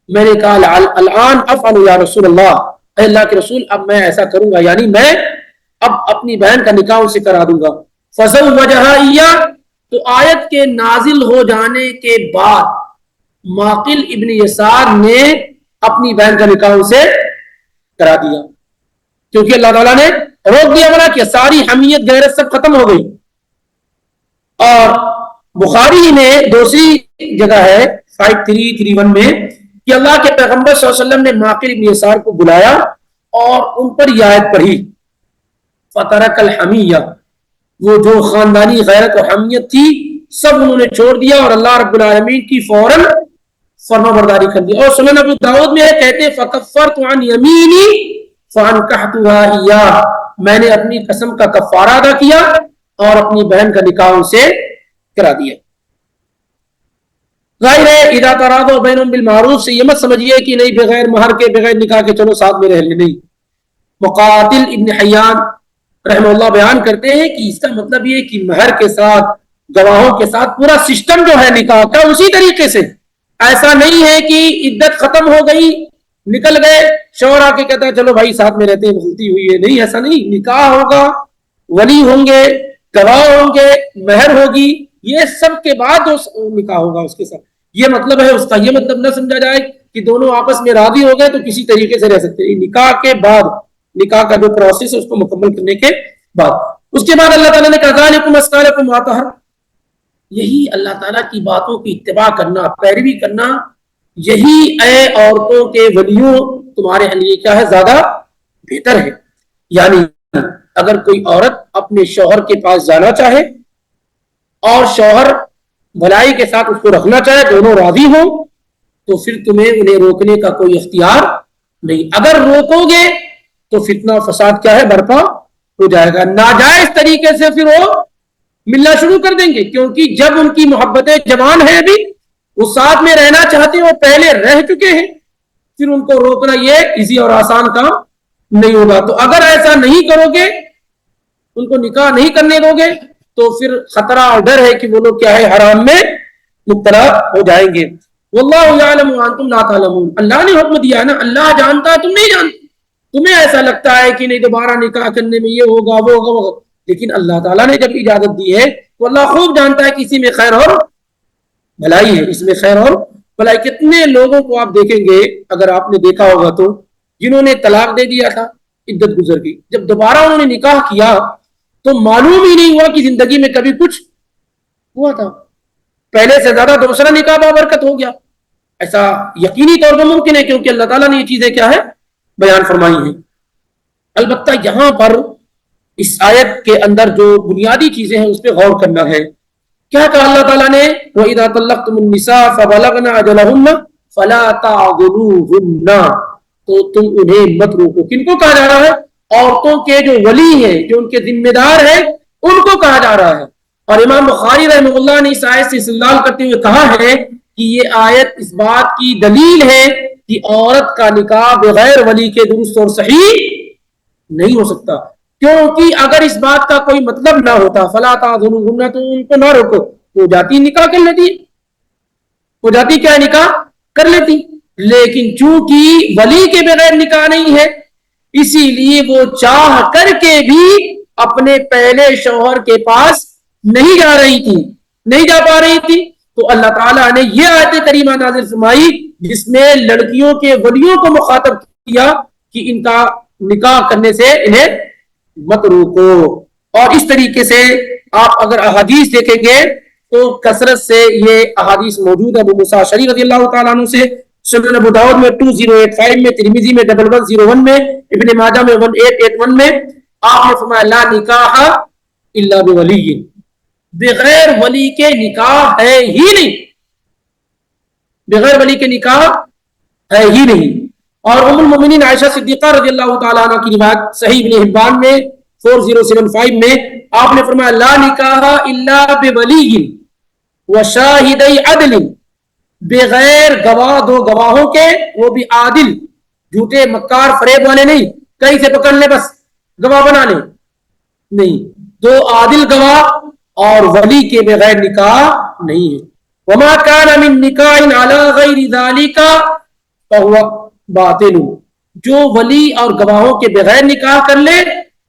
میں نے کہا الان افعل یا رسول اللہ اے اللہ کے رسول اب میں ایسا کروں گا یعنی میں اب اپنی بہن کا نکاح ان سے کرا دوں گا. فزوجہا ایہ تو آیت کے نازل ہو جانے کے بعد معقل ابن یسار نے اپنی بہن کا نکاح ان سے کرا دیا کیونکہ اللہ تعالیٰ نے روک دیا منع کیا ساری حمیت غیرت سب ختم ہو گئی. اور بخاری میں دوسری جگہ ہے 5331 میں کہ اللہ کے پیغمبر صلی اللہ علیہ وسلم نے معقل ابن یسار کو بلایا اور ان پر یہ آیت پڑھی فترک الحمیہ وہ جو خاندانی غیرت و حمیت تھی سب انہوں نے چھوڑ دیا اور اللہ رب العالمین کی فوراً فرما برداری کر دی. اور سنن ابو داؤد میں ہے کہتے فکفرت عن یمینی فانکحتها ایاہ میں نے اپنی قسم کا کفارہ ادا کیا اور اپنی بہن کا نکاح ان سے کرا دیا. ظاہر ہے اذا تراضوا بینہم بالمعروف سے یہ مت سمجھیے کہ نہیں بغیر مہر کے بغیر نکاح کے چلو ساتھ میں رہ لیں نہیں. مقاتل ابن حیان رحمہ اللہ بیان کرتے ہیں کہ اس کا مطلب یہ کہ مہر کے ساتھ گواہوں کے ساتھ پورا سسٹم جو ہے نکاح کا اسی طریقے سے ایسا نہیں ہے کہ عدت ختم ہو گئی نکل گئے شوہر آ کے کہتا ہے چلو بھائی ساتھ میں رہتے ہیں غلطی ہوئی ہے نہیں ایسا نہیں. نکاح ہوگا ولی ہوں گے گواہ ہوں گے مہر ہوگی یہ سب کے بعد نکاح ہوگا اس کے ساتھ. یہ مطلب ہے اس کا یہ مطلب نہ سمجھا جائے کہ دونوں آپس میں راضی ہو گئے تو کسی طریقے سے رہ سکتے ہیں. نکاح کے بعد نکاح کا جو پروسیس ہے اس کو مکمل کرنے کے بعد اس کے بعد اللہ تعالیٰ نے کہا ذالکم ازکیٰ وأطہر یہی اللہ تعالیٰ کی باتوں کی اتباع کرنا پیروی کرنا یہی اے عورتوں کے ولیوں تمہارے لیے کیا ہے زیادہ بہتر ہے. یعنی اگر کوئی عورت اپنے شوہر کے پاس جانا چاہے اور شوہر بھلائی کے ساتھ اس کو رکھنا چاہے دونوں راضی ہوں تو پھر تمہیں انہیں روکنے کا کوئی اختیار نہیں. اگر روکو گے تو فتنہ فساد کیا ہے برپا ہو جائے گا. ناجائز طریقے سے پھر وہ ملنا شروع کر دیں گے کیونکہ جب ان کی محبتیں جوان ہیں ابھی وہ ساتھ میں رہنا چاہتے ہیں وہ پہلے رہ چکے ہیں پھر ان کو روکنا یہ ایزی اور آسان کام نہیں ہوگا. تو اگر ایسا نہیں کرو گے ان کو نکاح نہیں کرنے دو گے تو پھر خطرہ اور ڈر ہے کہ وہ لوگ کیا ہے حرام میں مبتلا ہو جائیں گے. واللہ یعلم وانتم لا تعلمون اللہ نے حکم دیا ہے نا اللہ جانتا ہے تم نہیں جانتے. تمہیں ایسا لگتا ہے کہ نہیں دوبارہ نکاح کرنے میں یہ ہوگا وہ ہوگا لیکن اللہ تعالیٰ نے جب اجازت دی ہے تو اللہ خوب جانتا ہے کہ اسی میں خیر اور بھلائی ہے اس میں خیر اور بھلائی. کتنے لوگوں کو آپ دیکھیں گے اگر آپ نے دیکھا ہوگا تو جنہوں نے طلاق دے دیا تھا عدت گزر گئی جب دوبارہ انہوں نے نکاح کیا تو معلوم ہی نہیں ہوا کہ زندگی میں کبھی کچھ ہوا تھا پہلے سے زیادہ دوسرا نکاح بابرکت ہو گیا. ایسا یقینی طور پر ممکن ہے کیونکہ اللہ تعالیٰ نے یہ چیزیں کیا ہے بیان فرمائی ہیں. البتہ یہاں پر اس آیت کے اندر جو بنیادی چیزیں ہیں اس پہ غور کرنا ہے. کیا کہا اللہ تعالیٰ نے وَإِذَا طَلَّقْتُمُ النِّسَاءَ فَبَلَغْنَ أَجَلَهُنَّ فَلَا تَعْضُلُوهُنَّ تو تم انہیں مت روکو. کن کو کہا جا رہا ہے؟ عورتوں کے جو ولی ہیں جو ان کے ذمہ دار ہیں ان کو کہا جا رہا ہے. اور امام بخاری رحمہ اللہ نے اس آیت سے استدلال کرتے ہوئے کہا ہے کہ یہ آیت اس بات کی دلیل ہے کہ عورت کا نکاح بغیر ولی کے درست اور صحیح نہیں ہو سکتا کیونکہ اگر اس بات کا کوئی مطلب نہ ہوتا فلا تعذلوهن تو ان کو نہ روکو وہ جاتی نکاح کر لیتی وہ جاتی کیا نکاح کر لیتی. لیکن چونکہ ولی کے بغیر نکاح نہیں ہے اسی لیے وہ چاہ کر کے بھی اپنے پہلے شوہر کے پاس نہیں جا رہی تھی نہیں جا پا رہی تھی تو اللہ تعالیٰ نے یہ آیت کریمہ نازل فرمائی جس میں لڑکیوں کے ولیوں کو مخاطب کیا کہ ان کا نکاح کرنے سے انہیں مت روکو. اور اس طریقے سے آپ اگر احادیث دیکھیں گے تو کثرت سے یہ احادیث موجود ہے. ابو موسیٰ اشعری رضی اللہ تعالیٰ عنہ سے سنن ابو داؤد میں 2085 میں، ترمذی میں 1101 میں، ابن ماجہ میں 1881 میں آپ نے فرمایا لا نکاح الا بولی، بغیر ولی کے نکاح ہے ہی نہیں، بغیر ولی کے نکاح ہے ہی نہیں۔ اور ام المومنین عائشہ صدیقہ رضی اللہ تعالیٰ عنہ کی روایت صحیح ابن حبان میں 4075 میں آپ نے فرمایا لا نکاح الا بولی وشاہدی عدل، بغیر گواہ دو گواہوں کے، وہ بھی عادل، جھوٹے مکار فریب والے نہیں، کہیں سے پکڑ لے بس گواہ بنا لے، نہیں، دو عادل گواہ اور ولی کے بغیر نکاح نہیں ہے۔ وما كان من نکاح على غیر ذلك فهو باطل، جو ولی اور گواہوں کے بغیر نکاح کر لے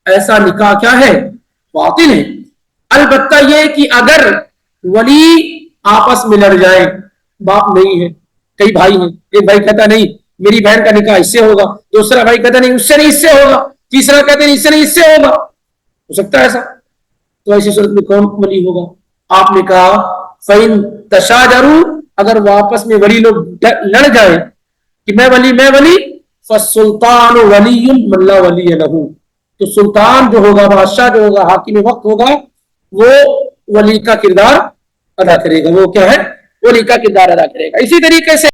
ایسا نکاح کیا ہے؟ باطل ہے۔ البتہ یہ کہ اگر ولی آپس میں لڑ جائے، باپ نہیں ہے، کئی بھائی ہیں، ایک بھائی کہتا نہیں میری بہن کا نکاح اس سے ہوگا، دوسرا بھائی کہتا نہیں اس سے نہیں اس سے ہوگا، تیسرا کہتے نہیں اس سے نہیں اس سے ہوگا، ہو سکتا ہے ایسا، تو ایسی صورت میں کون ولی ہوگا؟ آپ نے کہا فَإِن تَشَاجَرُوا، اگر وہ آپس میں ولی لوگ لڑ جائے کہ میں ولی فَالسُّلْطَانُ وَلِيٌّ مَن لَا وَلِيَّ لَهُ، تو سلطان جو ہوگا، بادشاہ جو ہوگا، حاکم وقت ہوگا، وہ ولی کا کردار ادا کرے گا، وہ کیا ہے؟ ولی کا کردار ادا کرے گا۔ اسی طریقے سے